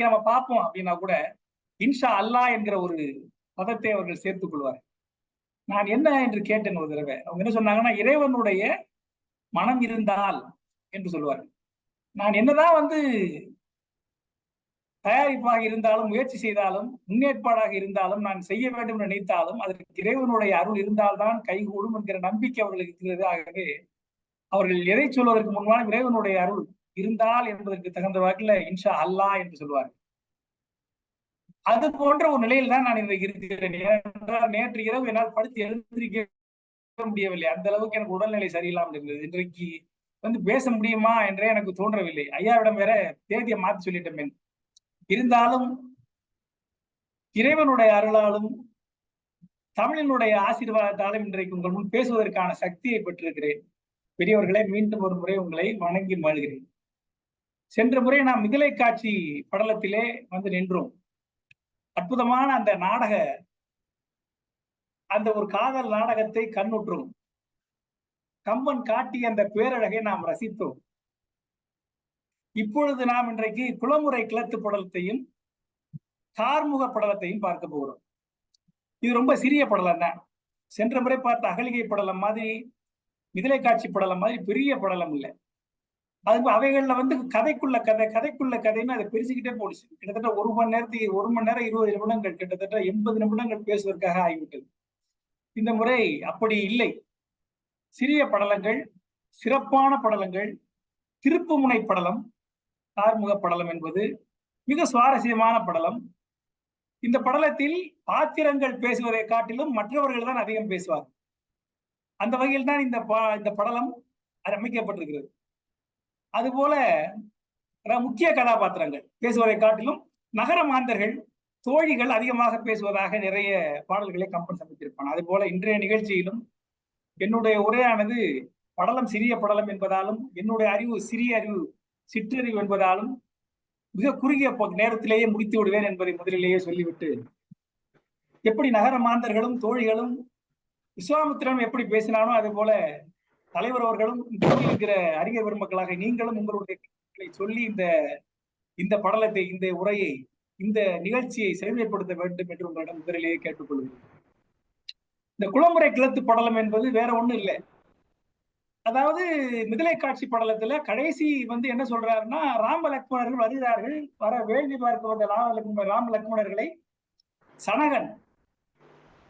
நம்ம பார்ப்போம் அப்படின்னா கூட இன்ஷா அல்லாஹ் என்கிற ஒரு பதத்தை அவர்கள் சேர்த்துக் கொள்வார். நான் என்ன என்று கேட்டேன் ஒரு தடவை. அவங்க என்ன சொன்னாங்கன்னா, இறைவனுடைய மனம் இருந்தால் என்று சொல்லுவார்கள். நான் என்னதான் தயாரிப்பாக இருந்தாலும், முயற்சி செய்தாலும், முன்னேற்பாடாக இருந்தாலும், நான் செய்ய வேண்டும் என்று நினைத்தாலும் அதற்கு இறைவனுடைய அருள் இருந்தால்தான் கைகூடும் என்கிற நம்பிக்கை அவர்களுக்கு இருக்கிறது. ஆகவே அவர்கள் எதை சொல்வதற்கு முன்பாக இறைவனுடைய அருள் இருந்தால் என்பதற்கு தகுந்த வகையில் இன்ஷா அல்லாஹ் என்று சொல்வார். அது போன்ற ஒரு நிலையில் தான் நான் இன்றைக்கு இருக்கிறேன். ஏனென்றால் நேற்று இரவு என்னால் படுத்து எழுந்திருக்க முடியவில்லை. அந்த அளவுக்கு எனக்கு உடல்நிலை சரியில்லாமல் இருந்தது. இன்றைக்கு பேச முடியுமா என்றே எனக்கு தோன்றவில்லை. ஐயாவிடம் வேற தேதியை மாற்றி சொல்லிட்டேன். இருந்தாலும் இறைவனுடைய அருளாலும் தமிழினுடைய ஆசீர்வாதத்தாலும் இன்றைக்கு உங்கள் முன் பேசுவதற்கான சக்தியை பெற்றிருக்கிறேன். பெரியவர்களை மீண்டும் ஒரு முறை உங்களை வணங்கி மகிழ்கிறேன். சென்ற முறை நாம் மிதிலை காட்சி படலத்திலே நின்றோம். அற்புதமான அந்த ஒரு காதல் நாடகத்தை கண்ணுற்றோம். கம்பன் காட்டிய அந்த பேரழகை நாம் ரசித்தோம். இப்பொழுது நாம் இன்றைக்கு குளமுறை கிளத்து படலத்தையும் கார்முக படலத்தையும் பார்க்க போகிறோம். இது ரொம்ப சிறிய படலம் தான். சென்ற முறை பார்த்த அகலிகை படலம் மாதிரி, மிதிலை காட்சி படலம் மாதிரி பெரிய படலம் இல்லை. அது அவைகள்ல கதைக்குள்ள கதைன்னு அதை பிரிச்சுக்கிட்டே போடுச்சு. கிட்டத்தட்ட 1 மணி நேரம் 20 நிமிடங்கள், கிட்டத்தட்ட 80 நிமிடங்கள் பேசுவதற்காக ஆகிவிட்டது. இந்த முறை அப்படி இல்லை. சிறிய படலங்கள், சிறப்பான படலங்கள். திருப்புமுனை படலம், ஆறுமுக படலம் என்பது மிக சுவாரஸ்யமான படலம். இந்த படலத்தில் பாத்திரங்கள் பேசுவதை காட்டிலும் மற்றவர்கள் தான் அதிகம் பேசுவார். அந்த வகையில் தான் இந்த படலம் அமைக்கப்பட்டிருக்கிறது. அதுபோல முக்கிய கதாபாத்திரங்கள் பேசுவதை காட்டிலும் நகர மாந்தர்கள், தோழிகள் அதிகமாக பேசுவதாக நிறைய பாடல்களை கம்பன் சமைத்திருப்பான். அது போல இன்றைய நிகழ்ச்சியிலும் என்னுடைய உரையானது படலம் சிறிய படலம் என்பதாலும், என்னுடைய அறிவு சிறிய அறிவு, சிற்றறிவு என்பதாலும் மிக குறுகிய நேரத்திலேயே முடித்து விடுவேன் என்பதை முதலிலேயே சொல்லிவிட்டு, எப்படி நகர மாந்தர்களும் தோழிகளும் விஸ்வாமித்திரனும் எப்படி பேசினானோ அது போல தலைவர் அவர்களும் இருக்கிற அறிஞர் பெருமக்களாக நீங்களும் உங்களுடைய சொல்லி இந்த படலத்தை, இந்த உரையை, இந்த நிகழ்ச்சியை செழுமைப்படுத்த வேண்டும் என்று உங்களிடம் முதலிலேயே கேட்டுக்கொள்கிறேன். இந்த குளமுறை கிளத்து படலம் என்பது வேற ஒண்ணும் இல்லை. அதாவது மிதிலை காட்சி படலத்துல கடைசி என்ன சொல்றாருன்னா, ராம லக்ஷ்மணர்கள் வருகிறார்கள். வர வேள்வி பார்க்க வந்த ராம லக்ஷ்மணர்களை சனகன்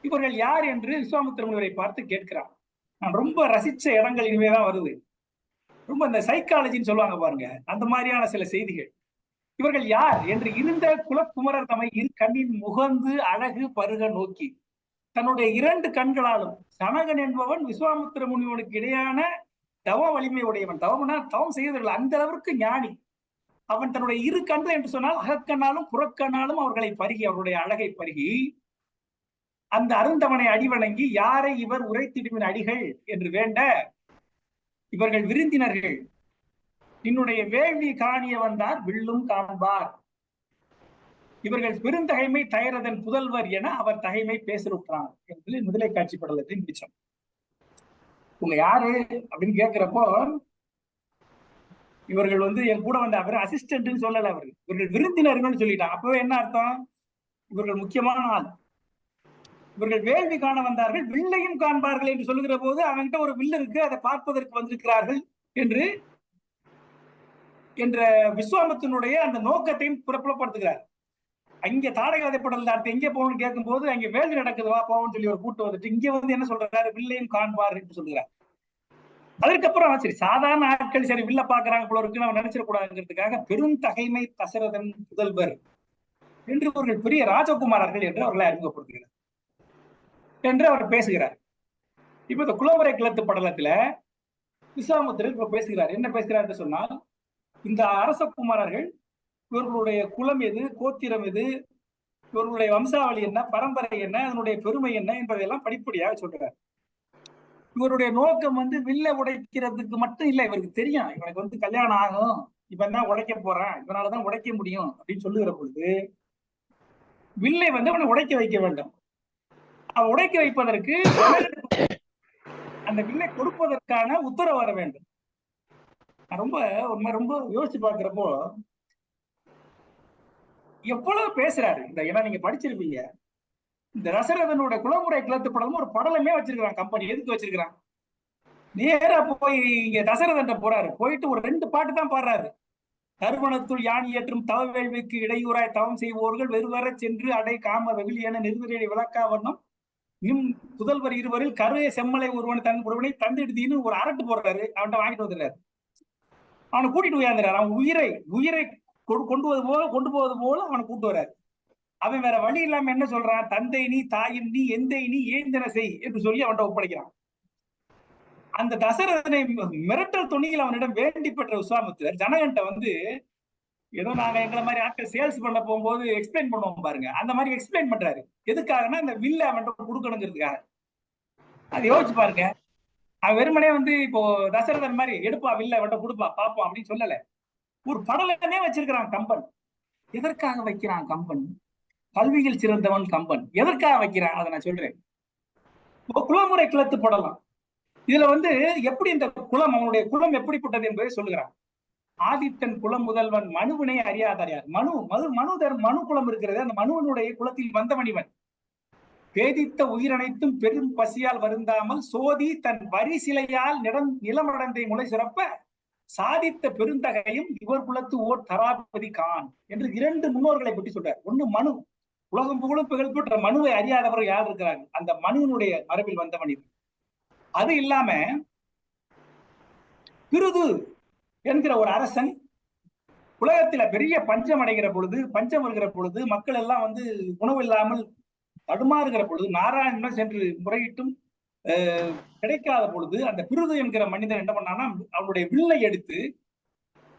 இவர்கள் யார் என்று விஸ்வாமித்திர முனிவரை பார்த்து கேட்கிறான். நான் ரொம்ப ரசிச்ச இடங்கள் இனிமேதான் வருது. ரொம்ப இந்த சைக்காலஜின்னு சொல்லுவாங்க பாருங்க, அந்த மாதிரியான சில செய்திகள். இவர்கள் யார் என்று இருந்த குலக்குமரர் தம்மை இரு கண்ணின் முகந்து அழகு பருக நோக்கி தன்னுடைய 2 கண்களாலும், சனகன் என்பவன் விஸ்வாமித்திர முனிவனுக்கு இடையான தவ வலிமை உடையவன். தவம் செய்வதில்லை, அந்த அளவிற்கு ஞானி அவன். தன்னுடைய 2 கண்கள் என்று சொன்னால் அகக்கண்ணாலும் புறக்கண்ணாலும் அவர்களை பருகி, அவருடைய அழகை பருகி அந்த அருந்தவனை அடிவணங்கி, யாரை இவர் உரைத்திடுமின் அடிகள் என்று வேண்ட, இவர்கள் விருந்தினர்கள், என்னுடைய வேள்வி காணிய வந்தார் வில்லும் காண்பார், இவர்கள் பெருந்தகைமை தயரதன் புதல்வர் என அவர் தகைமை பேசலுற்றார் என்று மிதிலை காட்சி படலத்தை முடிச்சோம். உங்க யாரு அப்படின்னு கேட்கிறப்போ, இவர்கள் என் கூட வந்த அவர் அசிஸ்டன்ட்னு சொல்லல, இவர்கள் விருந்தினர்கள் சொல்லிட்டாங்க. அப்பவே என்ன அர்த்தம்? இவர்கள் முக்கியமான ஆள். இவர்கள் வேள்வி காண வந்தார்கள், வில்லையும் காண்பார்கள் என்று சொல்லுகிற போது அவன்கிட்ட ஒரு வில் இருக்கு, அதை பார்ப்பதற்கு வந்திருக்கிறார்கள் என்ற விஸ்வாமித்திரனுடைய அந்த நோக்கத்தையும் புறப்படுத்துகிறார். அங்க தாடகாதை படல அடுத்து எங்க போகணும்னு கேட்கும் போது, அங்க வேள்வி நடக்குதுவா போவோம்னு சொல்லி ஒரு கூட்டு வந்துட்டு இங்க என்ன சொல்றாரு, வில்லையும் காண்பார் என்று சொல்லுகிறார். அதற்கப்புறம் சரி, சாதாரண ஆட்கள் சரி வில்ல பாக்குறாங்க போல இருக்குன்னு அவன் நினைச்சிடக்கூடாதுங்கிறதுக்காக பெருந்தகைமை தசரதன் புதல்வர் என்று அவர்கள் பெரிய ராஜகுமாரர்கள் என்று அவர்களை அறிமுகப்படுத்துகிறார் என்று அவர் பேசுகிறார். இப்ப இந்த குளமுறை கிளத்து படலத்துல விஸ்வாமித்திரர் இப்ப பேசுகிறார். என்ன பேசுகிறார் என்று சொன்னால், இந்த அரசகுமாரர்கள் இவர்களுடைய குலம் எது, கோத்திரம் எது, இவர்களுடைய வம்சாவளி என்ன, பரம்பரை என்ன, அதனுடைய பெருமை என்ன என்பதையெல்லாம் படிப்படியாக சொல்றார். இவருடைய நோக்கம் வில்ல உடைக்கிறதுக்கு மட்டும் இல்லை, இவருக்கு தெரியும் இவனுக்கு கல்யாணம் ஆகும், இவன் தான் உடைக்க போறான், இவனாலதான் உடைக்க முடியும் அப்படின்னு சொல்லுகிற பொழுது வில்லை அவனை உடைக்க வைக்க வேண்டும். அவன் உடைக்க வைப்பதற்கு அந்த வில்லை கொடுப்பதற்கான உத்தரவு வர வேண்டும். ரொம்ப யோசிச்சு பார்க்கிறப்போ, எவ்வளவு பேசுறாரு இந்த, ஏன்னா நீங்க படிச்சிருப்பீங்க, இந்த தசரதனுடைய குலமுறை கிளத்து படமும் ஒரு படலமே வச்சிருக்கான் கம்பெனி. எதுக்கு வச்சிருக்கான்? நேரா போய் இங்க தசரதன் போறாரு, போயிட்டு ஒரு 2 பாட்டு தான் பாடுறாரு. தருமணத்துள் யான் இயற்றும் தவ வேள்விக்கு இடையூறாய் தவம் செய்வோர்கள் வெறுவர சென்று அடை காம வெகுளி என நிறுவனை விளக்கா வண்ணம் நிம் புதல்வர் இருவரில் கருவே செம்மலை ஒருவன் தன் ஒருவனை தந்தெடுத்தின்னு ஒரு அரட்டு போடுறாரு. அவன்கிட்ட வாங்கிட்டு வந்துடுறாரு. அவனை கூட்டிட்டு உயர்ந்துறாரு. அவன் உயிரை உயிரை கொண்டு போவது போல அவனை கூட்டு வர்றாரு. அவன் வேற வழி இல்லாம என்ன சொல்றான்? தந்தை நீ, தாயின் நீ, எந்தை நீ, ஏந்தன செய் என்று சொல்லி அவன்கிட்ட ஒப்படைக்கிறான். அந்த தசரதனை மிரட்டல் துணியில் அவனிடம் வேண்டி பெற்ற விஸ்வாமித்திரர் ஜனகன்ட்ட வந்து, ஏதோ நாங்க எங்களை மாதிரி ஆட்கள் சேல்ஸ் பண்ண போகும்போது எக்ஸ்பிளைன் பண்ணுவோம் பாருங்க, அந்த மாதிரி எக்ஸ்பிளைன் பண்றாரு. எதுக்காகனா இந்த வில்ல அவன்கிட்ட கொடுக்கணுங்கிறதுக்காக. அது யோசிச்சு பாருங்க. அவன் வெறுமனே வந்து இப்போ தசரதன் மாதிரி எடுப்பா வில்ல அவன்கிட்ட கொடுப்பா பாப்போம் அப்படின்னு சொல்லல. ஒரு படலமே வச்சிருக்கிறான் கம்பன். எதற்காக வைக்கிறான் கம்பன்? கல்வியில் சிறந்தவன் கம்பன். எதற்காக வைக்கிறான் அதை நான் சொல்றேன். குலமுறை கிளத்து படலாம். இதுல வந்து எப்படி இந்த குலம், அவனுடைய குலம் எப்படிப்பட்டது என்பதை சொல்லுகிறான். ஆதித்தன் குலம் முதல்வன் மனுவினை அறியாதார். மனு குலம் இருக்கிறது. அந்த மனுவனுடைய குலத்தில் வந்தவன் இவன். பேதித்த உயிரனைத்தும் பெரும் பசியால் வருந்தாமல் சோதி தன் வரி சிலையால் நிலமடந்தை முளை சிறப்ப சாதித்த பெருந்தகையும் இவர் குலத்து ஓர் தராபதி கான் என்று 2 முன்னோர்களை பற்றி சொல்றார். ஒண்ணு மனு, உலகம் புகழும் புகழ்பெற்ற மனுவை அறியாதவர் யார் இருக்கிறாங்க? அந்த மனுவினுடைய மரபில் வந்தவன் இது. அது இல்லாம பிருது என்கிற ஒரு அரசன் உலகத்தில பெரிய பஞ்சம் அடைகிற பொழுது, பஞ்சம் வருகிற பொழுது, மக்கள் எல்லாம் வந்து உணவு இல்லாமல் தடுமாறுகிற பொழுது, நாராயணன் சென்று முறையிட்டும் கிடைக்காத பொழுது, அந்த பிருது என்கிற மனிதன் என்ன பண்ணான்னா, அவளுடைய வில்லை எடுத்து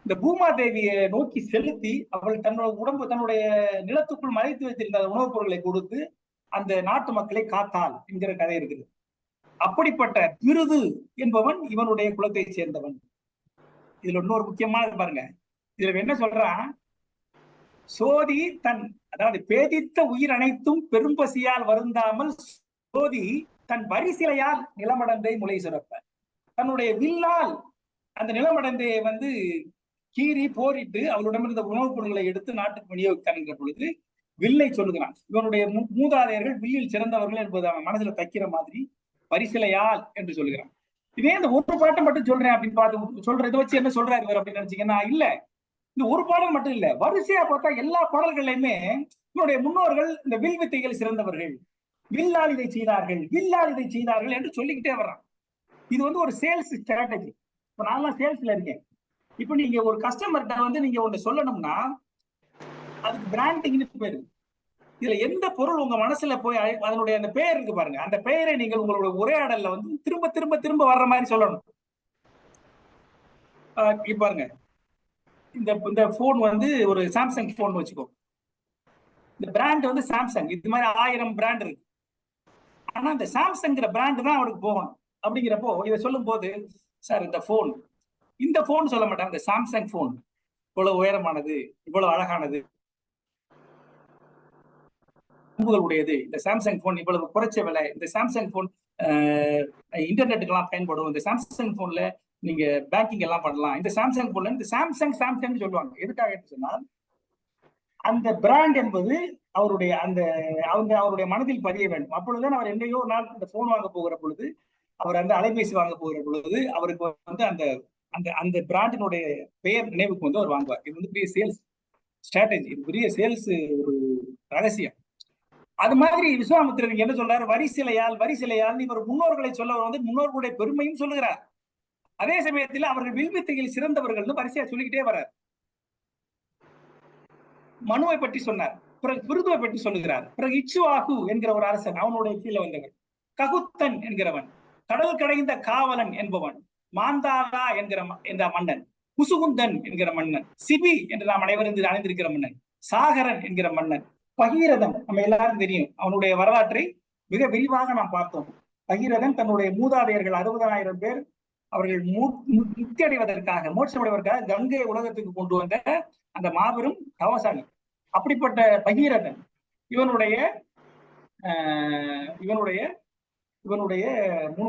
இந்த பூமாதேவியை நோக்கி செலுத்தி, அவள் தன்னுடைய நிலத்துக்குள் மறைத்து வைத்திருந்த உணவுப் பொருட்களை கொடுத்து அந்த நாட்டு மக்களை காத்தாள் என்கிற கதை இருக்குது. அப்படிப்பட்ட பிருது என்பவன் இவனுடைய குலத்தை சேர்ந்தவன். இதுல இன்னொரு முக்கியமானது பாருங்க. இதுல என்ன சொல்றான்? சோதி தன், அதாவது பேதித்த உயிர் அனைத்தும் பெரும்பசியால் வருந்தாமல் சோதி தன் வரிசிலையால் நிலமடந்தை முளை சுரப்ப, தன்னுடைய வில்லால் அந்த நிலமடந்தையை வந்து கீறி போரிட்டு அவளிடமிருந்த உணவுப் பொருட்களை எடுத்து நாட்டுக்கு விநியோகிக்கிற பொழுது வில்லை சொல்லுகிறான். இவனுடைய மூதாதையர்கள் வில்லில் சிறந்தவர்கள் என்பது அவன் மனசுல தைக்கிற மாதிரி பரிசிலையால் என்று சொல்லுகிறான். இதே இந்த ஒரு பாட்டை மட்டும் சொல்றேன் அப்படின்னு பார்த்து சொல்றதை வச்சு என்ன சொல்றாரு இவர் அப்படின்னு நினைச்சீங்கன்னா, இல்ல, இந்த ஒரு பாடல் மட்டும் இல்ல, வரிசையா பார்த்தா எல்லா பாடல்கள்லையுமே இவனுடைய முன்னோர்கள் இந்த வில் வித்தைகள் சிறந்தவர்கள், வில்லால் இதை செய்தார்கள், வில்லால் இதை செய்தார்கள் என்று சொல்லிக்கிட்டே வர்றான். இது வந்து ஒரு சேல்ஸ் ஸ்ட்ராட்டஜி. இப்ப நான் சேல்ஸ்ல இருக்கேன். இப்ப நீங்க ஒரு கஸ்டமர்கிட்ட வந்து நீங்க ஒண்ணு சொல்லணும்னா அதுக்கு பிராண்டிங்னு பேரு. இதுல எந்த பொருள் உங்க மனசுல போய் அதனுடைய அந்த பெயர் இருக்கு பாருங்க, அந்த பெயரை நீங்கள் உங்களோட உரையாடல்ல வந்து திரும்ப திரும்ப திரும்ப வர்ற மாதிரி சொல்லணும். இப்ப பாருங்க, இந்த போன் வந்து ஒரு சாம்சங் போன் வச்சுக்கோ. இந்த பிராண்ட் வந்து சாம்சங். இது மாதிரி 1000 பிராண்ட் இருக்கு. ஆனா இந்த சாம்சங்கிற பிராண்ட் தான் அவருக்கு போகணும். அப்படிங்கிறப்போ இதை சொல்லும் போது, சார் இந்த போன் சொல்ல மாட்டாங்க, இந்த சாம்சங் போன் இவ்வளவு உயரமானது, இவ்வளவு அழகானது, உடையது, இந்த சாம்சங் போன் இவ்வளவு குறைச்ச விலை, இந்த சாம்சங் போன் இன்டர்நெட்டுக்கு எல்லாம் பயன்படும், இந்த சாம்சங் போன்ல நீங்க பேங்கிங் எல்லாம் பண்ணலாம், இந்த சாம்சங் போன்ல இந்த சாம்சங் சொல்லுவாங்க. எதுக்காக சொன்னால் அந்த பிராண்ட் என்பது அவருடைய மனதில் பதிய வேண்டும். அப்பொழுதுதான் அவர் என்னையோ ஒரு நாள் இந்த போன் வாங்க போகிற பொழுது, அவர் அந்த அலைபேசி வாங்க போகிற பொழுது அவருக்கு வந்து அந்த அந்த அந்த பிராண்டினுடைய பெயர் நினைவுக்கு வந்து அவர் வாங்குவார். இது வந்து பெரிய சேல்ஸ் ஸ்ட்ராட்டஜி, இது பெரிய சேல்ஸ் ஒரு ரகசியம். அது மாதிரி விஸ்வாமித்திரன் என்ன சொல்றாரு? வரிசிலையால் இவர் முன்னோர்களை சொல்ல வந்து முன்னோர்களுடைய பெருமையும் சொல்லுகிறார். அதே சமயத்தில் அவர்கள் வில்வித்தையில் சிறந்தவர்கள் வரிசையா சொல்லிக்கிட்டே வர்றார். மனுவை பற்றி சொன்னார், பிறகு பிருதுவை பற்றி சொல்லுகிறார். பிறகு இச்சுவாகு என்கிற ஒரு அரசன், அவனுடைய கீழே வந்தவர். ககுத்தன் என்கிறவன், கடல் கடைந்த காவலன் என்பவன், மாந்தாரா என்ற மன்னன், குசுகுந்தன் என்கிற மன்னன், சிபி என்று நாம் அனைவரும் அணிந்திருக்கிற மன்னன், சாகரன் என்கிற மன்னன், பகீரதன் நம்ம எல்லாரும் தெரியும். அவனுடைய வரலாற்றை மிக விரிவாக நாம் பார்த்தோம். பகீரதன் தன்னுடைய மூதாதையர்கள் 60,000 பேர் அவர்கள் முக்தி அடைவதற்காக, மோட்சம் அடைவதற்காக கங்கை உலகத்துக்கு கொண்டு வந்த அந்த மாபெரும் தவசாலி. அப்படிப்பட்ட பகீரதன் இவனுடைய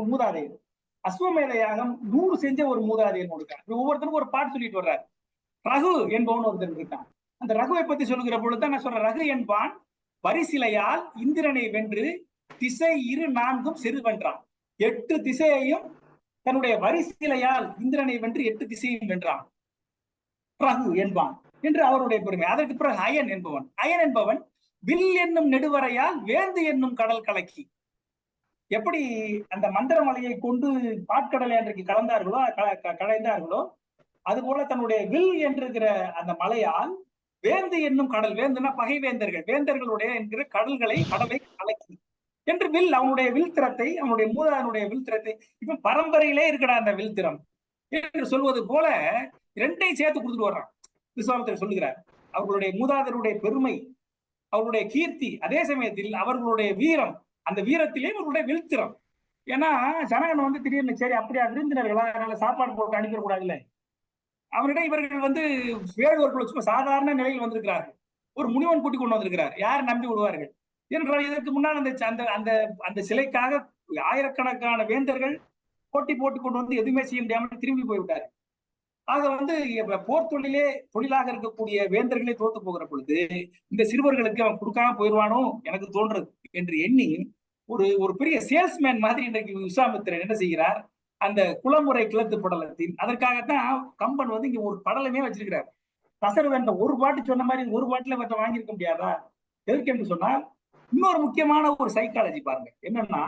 மூதாதையர். அஸ்வமேத யாகம் 100 செஞ்ச ஒரு மூதாதையர் கொடுத்தார். ஒவ்வொருத்தருக்கும் ஒரு பாட்டு சொல்லிட்டு வர்றாரு. ரகு என்பவன் ஒருத்தர் இருக்கான். அந்த ரகுவை பத்தி சொல்லுகிற பொழுதுதான் நான் சொல்றேன், ரகு என்பான் பரிசிலையால் இந்திரனை வென்று திசை 4 செருவென்றான். 8 திசையையும் தன்னுடைய வரிசிலையால் இந்திரனை வென்று 8 திசையும் வென்றான் ரகு என்பான் என்று அவருடைய பெருமை. அதற்கு பிறகு அயன் என்பவன். அயன் என்பவன் வில் என்னும் நெடுவரையால் வேந்து என்னும் கடல் கலக்கி. எப்படி அந்த மந்திரமலையை கொண்டு பாட்கடலை அன்றைக்கு களைந்தார்களோ அது போல தன்னுடைய வில் என்றிருக்கிற அந்த மலையால் வேந்து என்னும் கடல், வேந்துனா பகைவேந்தர்கள், வேந்தர்களுடைய என்கிற கடலை கலக்கி என்று வில், அவனுடைய வில் திறத்தை, அவனுடைய மூதாதனுடைய வில் திறத்தை, இப்ப பரம்பரையிலே இருக்கிற அந்த வில் திறம் என்று சொல்வது போல இரண்டையும் சேர்த்து கொடுத்துட்டு வர்றான். விஸ்வாமித்திரர் சொல்லுகிறார், அவர்களுடைய மூதாதருடைய பெருமை, அவர்களுடைய கீர்த்தி, அதே சமயத்தில் அவர்களுடைய வீரம், அந்த வீரத்திலே அவர்களுடைய வில் திறம். ஏன்னா ஜனகன் வந்து திடீர்னு சரி அப்படியா விருந்தினர்களா, அதனால சாப்பாடு போட்டு அனுப்பிட கூடாதுல்ல, அவரிடம் இவர்கள் வந்து வேடுவர்கள் சாதாரண நிலையில் வந்திருக்கிறார்கள், ஒரு முனிவன் கூட்டி கொண்டு வந்திருக்கிறார், யார் நம்பி விடுவார்கள் என்றால் இதற்கு முன்னால் அந்த சிலைக்காக ஆயிரக்கணக்கான வேந்தர்கள் போட்டி போட்டு கொண்டு வந்து எதுவுமே செய்ய முடியாமல் திரும்பி போய்விட்டார். ஆக வந்து போர் தொழிலாக இருக்கக்கூடிய வேந்தர்களே தோத்து போகிற பொழுது இந்த சிறுவர்களுக்கு அவன் கொடுக்காம போயிடுவானோ எனக்கு தோன்றது என்று எண்ணி ஒரு பெரிய சேல்ஸ்மேன் மாதிரி இன்றைக்கு விஸ்வாமித்திரன் என்ன செய்கிறார், அந்த குளமுறை கிளத்து படலத்தின், அதற்காகத்தான் கம்பன் வந்து இங்க ஒரு படலமே வச்சிருக்கிறார். தசரதன் ஒரு பாட்டு சொன்ன மாதிரி ஒரு பாட்டுல வாங்கியிருக்க முடியாதா? எதுக்கு என்று சொன்னால் இன்னொரு முக்கியமான ஒரு சைக்காலஜி பாருங்க. என்னன்னா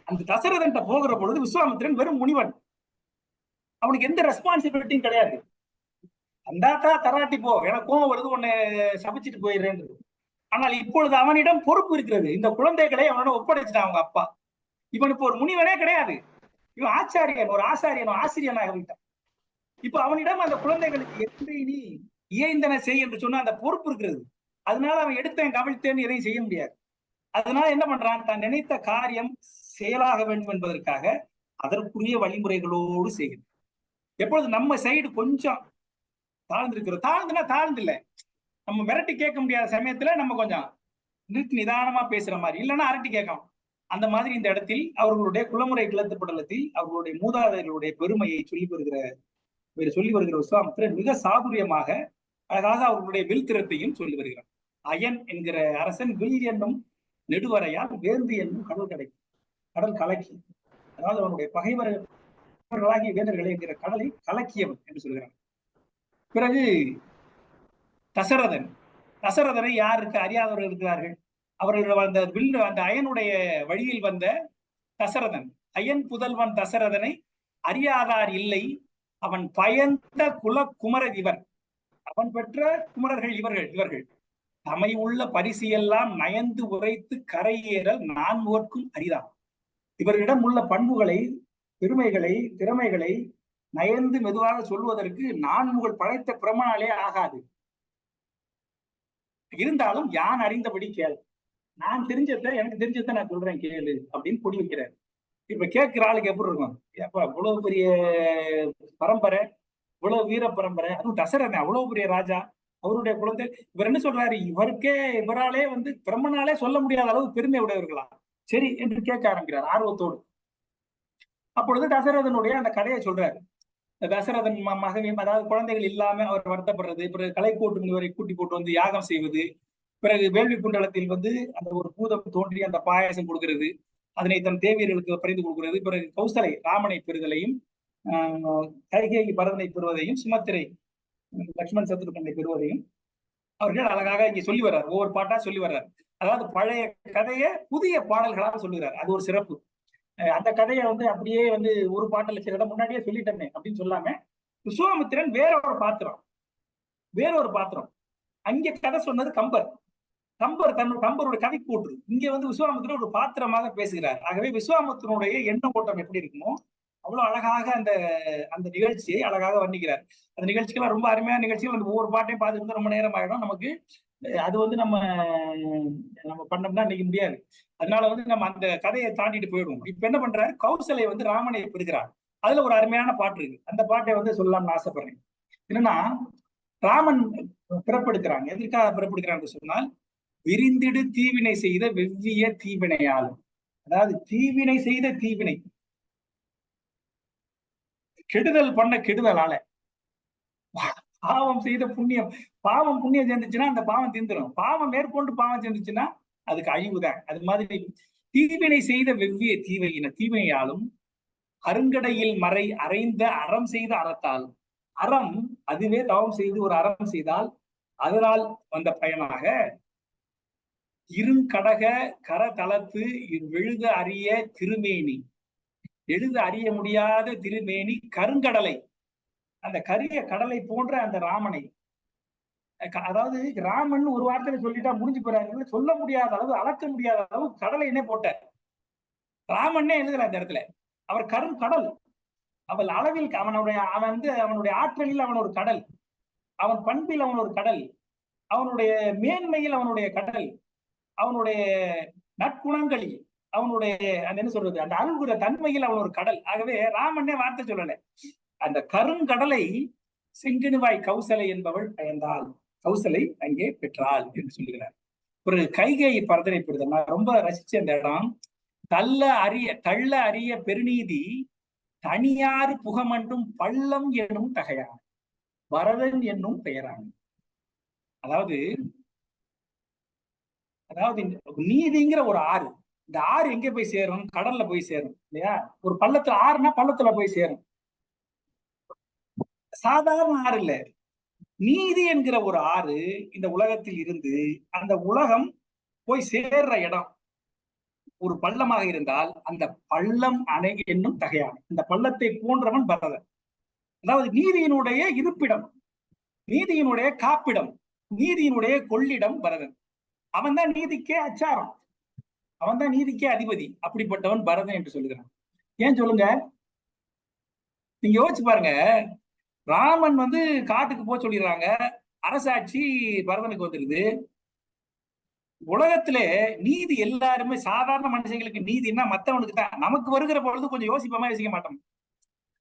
அந்த தசரதன் போகிற பொழுது விஸ்வாமித்திரன் வெறும் முனிவன், அவனுக்கு எந்த ரெஸ்பான்சிபிலிட்டியும் கிடையாது. அந்தாக்கா தராட்டி போ, எனக்கு கோவம் வருது, உன்னை சபிச்சுட்டு போயிடுறேன். ஆனால் இப்பொழுது அவனிடம் பொறுப்பு இருக்கிறது. இந்த குழந்தைகளை அவனிடம் ஒப்படைச்சிட்டான் அவங்க அப்பா. இவனுக்கு ஒரு முனிவனே கிடையாது, இவன் ஆச்சாரியன், ஒரு ஆசிரியனாக விட்டான். இப்ப அவனிடம் அந்த குழந்தைகளுக்கு எப்படி நீ இயைந்தன செய் என்று சொன்னா அந்த பொறுப்பு இருக்கிறது. அதனால அவன் எடுத்தேன் கவிழ்த்தேன்னு எதையும் செய்ய முடியாது. அதனால என்ன பண்றான், தான் நினைத்த காரியம் செயலாக வேண்டும் என்பதற்காக அதற்குரிய வழிமுறைகளோடு செய்கிறது. எப்பொழுது நம்ம சைடு கொஞ்சம் தாழ்ந்திருக்கிறோம், தாழ்ந்து இல்லை, நம்ம மிரட்டி கேட்க முடியாத சமயத்துல நம்ம கொஞ்சம் நிதானமா பேசுற மாதிரி, இல்லைன்னா அரட்டி கேட்கலாம். அந்த மாதிரி இந்த இடத்தில் அவர்களுடைய குளமுறை கிளத்து படலத்தில் அவர்களுடைய மூதாதையர்களுடைய பெருமையை சொல்லி வருகிற விஸ்வாமித்திரன் மிக சாதுரியமாக அழகாக அவர்களுடைய வில் திறத்தையும் சொல்லி வருகிறார். அயன் என்கிற அரசன் வில் என்னும் நெடுவரையால் வேந்து என்னும் கடல் கலக்கி, அதாவது அவனுடைய பகைவர்களாகிய வேந்தர்களை என்கிற கடலை கலக்கியவன் என்று சொல்கிறார். பிறகு தசரதனை யாருக்கு அறியாதவர்கள் இருக்கிறார்கள்? அவர்கள் அந்த அயனுடைய வழியில் வந்த தசரதன், அயன் புதல்வன் தசரதனை அறியாதார் இல்லை, அவன் பயந்த குல குமரர் இவர், அவன் பெற்ற குமரர்கள் இவர்கள் தமை உள்ள பரிசியெல்லாம் நயந்து உரைத்து கரையேறல் நான்முகர்க்கும் அரிதான். இவர்களிடம் உள்ள பண்புகளை, பெருமைகளை, திறமைகளை நயந்து மெதுவாக சொல்வதற்கு நான்முகல் படைத்த பிரமனாலே ஆகாது. இருந்தாலும் யான் அறிந்தபடி கேள், நான் எனக்கு தெரிஞ்சதை நான் சொல்றேன் கேளு அப்படின்னு பொடி வைக்கிறார். இப்ப கேட்கிற ஆளுக்கு எப்படி இருக்கும், எப்ப இவ்வளவு பெரிய பரம்பரை, இவ்வளவு வீர பரம்பரை, அதுவும் தசரதன் அவ்வளவு பெரிய ராஜா, அவருடைய குழந்தை, இவர் என்ன சொல்றாரு, இவராலே வந்து பிரம்மனாலே சொல்ல முடியாத அளவு பெருமை உடையவர்களா, சரி என்று கேட்க ஆரம்பிக்கிறார் ஆர்வத்தோடு. அப்பொழுது தசரதனுடைய அந்த கதையை சொல்றாரு. தசரதன் மகன், அதாவது குழந்தைகள் இல்லாம அவர் வருத்தப்படுறது, பிறகு கலைக்கோட்டு முனிவரை கூட்டி போட்டு வந்து யாகம் செய்வது, பிறகு வேள்வி குண்டலத்தில் வந்து அந்த ஒரு பூதம் தோன்றி அந்த பாயாசம் கொடுக்கிறது, அதனை தன் தேவியர்களுக்கு பறிந்து கொடுக்கிறது, பிறகு கௌசலை ராமனை பெறுதலையும், கைகேயி பரதனை பெறுவதையும், சுமத்திரை லட்சுமண் சத்ருகனை பெறுவதையும் அவர்கள் அழகாக இங்கே சொல்லி வர்றார். ஒவ்வொரு பாட்டா சொல்லி வர்றார். அதாவது பழைய கதையை புதிய பாடல்களாக சொல்லுகிறார். அது ஒரு சிறப்பு. அந்த கதையை வந்து அப்படியே வந்து ஒரு பாட்டில் சில இடம் முன்னாடியே சொல்லிட்டேனே அப்படின்னு சொல்லாம, விஸ்வாமித்திரன் வேற ஒரு பாத்திரம். அங்கே கதை சொன்னது கம்பருடைய கதை கூற்று. இங்க வந்து விஸ்வாமித்திரன் ஒரு பாத்திரமாக பேசுகிறார். ஆகவே விஸ்வாமித்திரனுடைய எண்ண ஓட்டம் எப்படி இருக்குமோ அவ்வளவு அழகாக அந்த நிகழ்ச்சியை அழகாக வர்ணிக்கிறார். அந்த நிகழ்ச்சிகள்லாம் ரொம்ப அருமையான நிகழ்ச்சிகள். அந்த ஒவ்வொரு பாட்டையும் பார்த்துட்டு ரொம்ப நேரம் ஆயிடும் நமக்கு. அது வந்து நம்ம பண்ணோம்னா இன்னைக்கு முடியாது. அதனால வந்து நம்ம அந்த கதையை தாண்டிட்டு போயிடுவோம். இப்ப என்ன பண்றாரு, கௌசலை வந்து ராமனை பெறுகிறார். அதுல ஒரு அருமையான பாட்டு இருக்கு. அந்த பாட்டை வந்து சொல்லலாம்னு ஆசைப்படுறேன். என்னன்னா, ராமன் பிறப்பெடுக்கிறாங்க. எதற்காக பிறப்பெடுக்கிறான்னு சொன்னால், விரிந்திடு தீவினை செய்த வெவ்விய தீவினையாலும், அதாவது தீவினை செய்த தீவினை, கெடுதல் பண்ண கெடுதலால பாவம் செய்த புண்ணியம், பாவம் புண்ணியம் சேர்ந்துச்சுன்னா அந்த பாவம் தீந்துடும். பாவம் மேற்கொண்டு பாவம் சேர்ந்துச்சுன்னா அதுக்கு அழிவுதான். அது மாதிரி தீவினை செய்த வெவ்விய தீமையாலும் அருங்கடையில் மறை அறைந்த அறம் செய்த அறத்தாலும், அறம் அதுவே தவம் செய்து ஒரு அறம் செய்தால் அதனால் வந்த பயனாக இருங்கடக கரதளத்து விழுத அறிய திருமேனி, எழுத அறிய முடியாத திருமேனி கருங்கடலை, அந்த கரிய கடலை போன்ற அந்த ராமனை, அதாவது ராமன் ஒரு வார்த்தையில சொல்லிட்டா முடிஞ்சு போறாங்க, சொல்ல முடியாத அளவு அளக்க முடியாத அளவு கடலை என்ன போட்ட ராமன்னே எழுதுற அந்த இடத்துல. அவர் கருங்கடல், அவள் அளவில் அவனுடைய ஆற்றலில் அவன் ஒரு கடல், அவன் பண்பில் அவன் ஒரு கடல், அவனுடைய மேன்மையில் அவனுடைய கடல், அவனுடைய நற்குணங்களில் அவனுடைய அந்த என்ன சொல்றது அந்த அருள்குற தன்மையில் அவன் ஒரு கடல். ஆகவே ராமன்னே வார்த்தை சொல்லல. அந்த கருங்கடலை செங்கனுவாய் கௌசலை என்பவள் பயந்தாள், கௌசலை அங்கே பெற்றாள் என்று சொல்லுகிறார். ஒரு கைகை பரதனை பெறுதல் நான் ரொம்ப ரசிச்ச அந்த இடம். தள்ள அறிய பெருநீதி தனியாறு புகமண்டும் பள்ளம் என்னும் தகையான் வரதன் என்னும் பெயரான். அதாவது நீதிங்கிற ஒரு ஆறு, இந்த ஆறு எங்க போய் சேரும்? கடல்ல போய் சேரும் இல்லையா? ஒரு பள்ளத்துல ஆறுனா பள்ளத்துல போய் சேரும். சாதாரண ஆறு இல்ல, நீதி என்கிற ஒரு ஆறு இந்த உலகத்தில் இருந்து அந்த உலகம் போய் சேர்ற இடம் ஒரு பள்ளமாக இருந்தால் அந்த பள்ளம் அணை என்னும் தகையான, இந்த பள்ளத்தை போன்றவன் பரதன். அதாவது நீதியினுடைய இருப்பிடம், நீதியினுடைய காப்பிடம், நீதியினுடைய கொள்ளிடம் பரதன். அவன் தான் நீதிக்கே அச்சாரம், அவன் தான் நீதிக்கே அதிபதி. அப்படிப்பட்டவன் பரதன் என்று சொல்லுகிறான். ஏன் சொல்லுங்க, நீங்க யோசிச்சு பாருங்க. ராமன் காட்டுக்கு போக சொல்லிடுறாங்க, அரசாட்சி பரதனுக்கு வந்துருது. உலகத்திலே நீதி எல்லாருமே சாதாரண மனுஷங்களுக்கு நீதினா மத்தவனுக்கு தான். நமக்கு வருகிற பொழுது கொஞ்சம் யோசிப்போமா? யோசிக்க மாட்டோம்.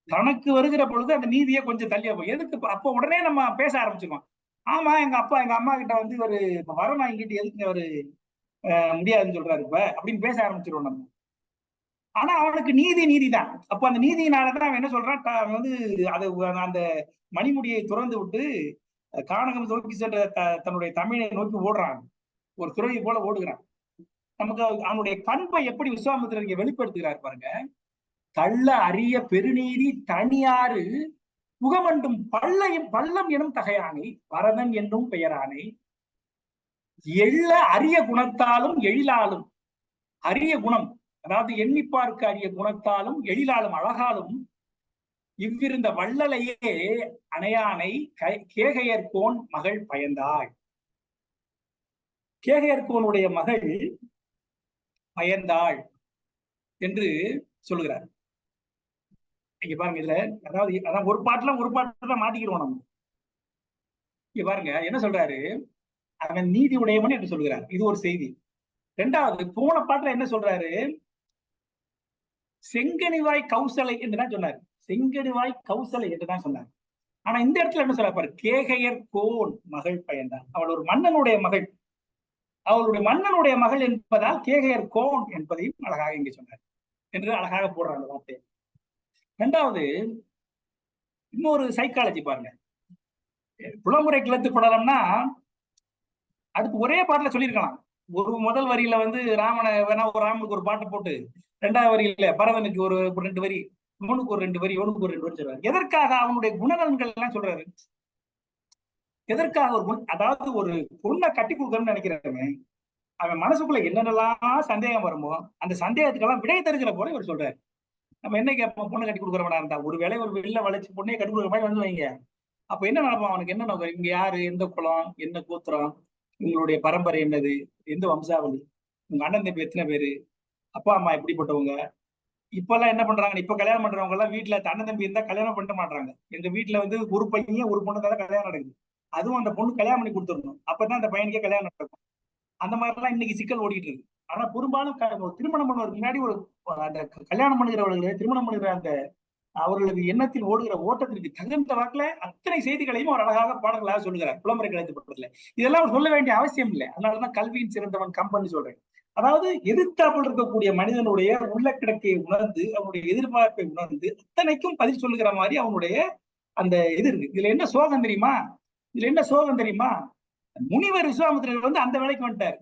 தனக்கு வருகிற பொழுது அந்த நீதியை கொஞ்சம் தள்ளியா போய் எதுக்கு அப்போ உடனே நம்ம பேச ஆரம்பிச்சிருவோம். ஆமா, எங்க அப்பா எங்க அம்மா கிட்ட ஒரு வரம் வாங்கிட்டு எதுக்கு அவரு முடியாதுன்னு சொல்றாரு இப்ப அப்படின்னு பேச ஆரம்பிச்சிருவோம் நம்ம. ஆனா அவனுக்கு நீதிதான். அப்போ அந்த நீதியினாலதான் அவன் என்ன சொல்றான், அதை அந்த மணிமுடியை துறந்து விட்டு கானகம் நோக்கி சென்ற தன்னுடைய தமிழை நோக்கி ஓடுறான், ஒரு துறவி போல ஓடுகிறான். நமக்கு அவனுடைய பண்பை எப்படி விஸ்வாமித்திரர் இங்க வெளிப்படுத்துகிறார் பாருங்க. தள்ள அறிய பெருநீதி தனியாறு புகமண்டும் பள்ளம் எனும் தகையானை பரதன் என்னும் பெயரானை எள்ள அரிய குணத்தாலும் எழிலாலும், அரிய குணம் அதாவது எண்ணி பார்க்க அரிய குணத்தாலும் எழிலாலும் அழகாலும் இவ்விருந்த வள்ளலையே அணையானை கேகையர்கோன் மகள் பயந்தாள். கேகையர்கோனுடைய மகள் பயந்தாள் என்று சொல்லுகிறார். இங்க பாருங்க, இதுல அதாவது ஒரு பாட்டுல மாட்டிக்கிறோம் நம்ம. இங்க பாருங்க என்ன சொல்றாரு, அவன் நீதி உடையவன் என்று சொல்கிறார். இது ஒரு செய்தி. இரண்டாவது, போன பாட்டுல என்ன சொல்றாரு, செங்கனிவாய் கௌசலை என்றுதான் சொன்னார். செங்கனிவாய் கௌசலை என்றுதான் சொன்னார். ஆனா இந்த இடத்துல என்ன சொல்ற பாரு, கேகையர் கோன் மகள் பயந்தான். அவள் ஒரு மன்னனுடைய மகள், அவளுடைய மன்னனுடைய மகள் என்பதால் கேகையர் கோன் என்பதையும் அழகாக இங்கே சொன்னார் என்று அழகாக போடுறாங்க அந்த வார்த்தையை. இரண்டாவது, இன்னொரு சைக்காலஜி பாருங்க. புலமுறை கிளத்து படலம்னா அதுக்கு ஒரே பாட்டுல சொல்லியிருக்கலாம். ஒரு முதல் வரியில ராமனை வேணா ஒரு ராமனுக்கு ஒரு பாட்டு போட்டு, இரண்டாவது வரியில பரதனுக்கு ஒரு 2 வரி, இவனுக்கு ஒரு 2 வரி, இவனுக்கு ஒரு 2 வரி சொல்றாரு. எதற்காக? அவனுடைய குணநலன்கள் எல்லாம் சொல்றாரு. எதற்காக? அதாவது ஒரு பொண்ணை கட்டி கொடுக்கணும்னு நினைக்கிறாங்க, அவன் மனசுக்குள்ள என்னென்னலாம் சந்தேகம் வருமோ அந்த சந்தேகத்துக்கெல்லாம் விடை தருகிற போல இவர் சொல்றாரு. நம்ம என்ன கேட்போம், பொண்ணை கட்டி கொடுக்குறவனா இருந்தா ஒரு வேலை ஒரு வெளில வளைச்சு பொண்ணையை கட்டி கொடுக்குற மாதிரி வைங்க. அப்ப என்ன நடப்பான்? அவனுக்கு என்ன நோக்கம், இங்க யாரு, எந்த குலம், என்ன கோத்திரம், உங்களுடைய பரம்பரை என்னது, எந்த வம்சாவளி, உங்க அண்ணன் தம்பி எத்தனை பேரு, அப்பா அம்மா எப்படிப்பட்டவங்க. இப்ப எல்லாம் என்ன பண்றாங்க, இப்ப கல்யாணம் பண்றவங்க எல்லாம் வீட்டுல அண்ணன் தம்பி இருந்தா கல்யாணம் பண்ண மாட்டாங்க. எங்க வீட்டுல ஒரு பையன் ஒரு பொண்ணு தான் கல்யாணம் நடக்குது, அதுவும் அந்த பொண்ணு கல்யாணம் பண்ணி கொடுத்துடணும், அப்பதான் அந்த பையனுக்கே கல்யாணம் நடக்கும். அந்த மாதிரி எல்லாம் இன்னைக்கு சிக்கல் ஓடிட்டு இருக்கு. ஆனா பெரும்பாலும் திருமணம் பண்ணுவதற்கு முன்னாடி ஒரு அந்த கல்யாணம் பண்ணுகிறவர்களுக்கு, திருமணம் பண்ணுகிற அந்த அவர்களுக்கு எண்ணத்தில் ஓடுகிற ஓட்டத்திற்கு தகுந்த வாக்குல அத்தனை செய்திகளையும் அவர் அழகாக பாடல்களாக சொல்லுகிறார் புலமுறை கிளத்து பட்டதுல. இதெல்லாம் சொல்ல வேண்டிய அவசியம் இல்லை. அதனாலதான் கல்வியின் சிறந்தவன் கம்பன்னு சொல்றேன். அதாவது எதிர்த்தாப்புல இருக்கக்கூடிய மனிதனுடைய உள்ள கிடக்கையை உணர்ந்து அவனுடைய எதிர்பார்ப்பை உணர்ந்து அத்தனைக்கும் பதில் சொல்லுகிற மாதிரி அவனுடைய அந்த இது இருக்கு. இதுல என்ன சோகம் தெரியுமா? இதுல என்ன சோகம் தெரியுமா? முனிவர் விஸ்வாமித்திரர் வந்து அந்த வேலைக்கு வந்துட்டார்.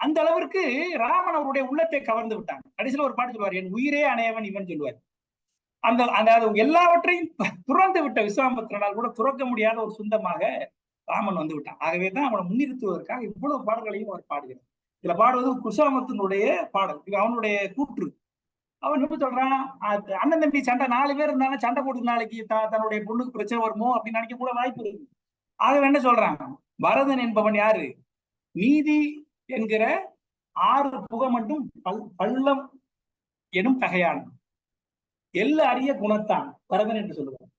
அந்த அளவிற்கு ராமன் அவருடைய உள்ளத்தை கவர்ந்து விட்டாங்க. கடைசியில ஒரு பாட்டு சொல்லுவார், என் உயிரே அணையவன் இவன் சொல்லுவார். அந்த அந்த எல்லாவற்றையும் துறந்து விட்ட விஸ்வாமித்திரனால் கூட துறக்க முடியாத ஒரு சொந்தமாக ராமன் வந்து விட்டான். ஆகவேதான் அவனை முன்னிறுத்துவதற்காக இவ்வளவு பாடல்களையும் அவர் பாடுகிறார். இதுல பாடுவது குசாமத்தினுடைய பாடல், இது அவனுடைய கூற்று. அவன் எப்படி சொல்றான், அண்ணன் தம்பி சண்டை 4 பேர் இருந்தாலும் சண்டை போட்டு நாளைக்கு தன்னுடைய பொண்ணுக்கு பிரச்சனை வருமோ அப்படின்னு நினைக்க கூட வாய்ப்பு இருக்கு. ஆகவே என்ன சொல்றான், பரதன் என்பவன் யாரு, நீதி என்கிற 6 புகமட்டும் பள்ளம் எனும் தகையான் எல்ல அறிய குணத்தான் பரதன் என்று சொல்லுவார்.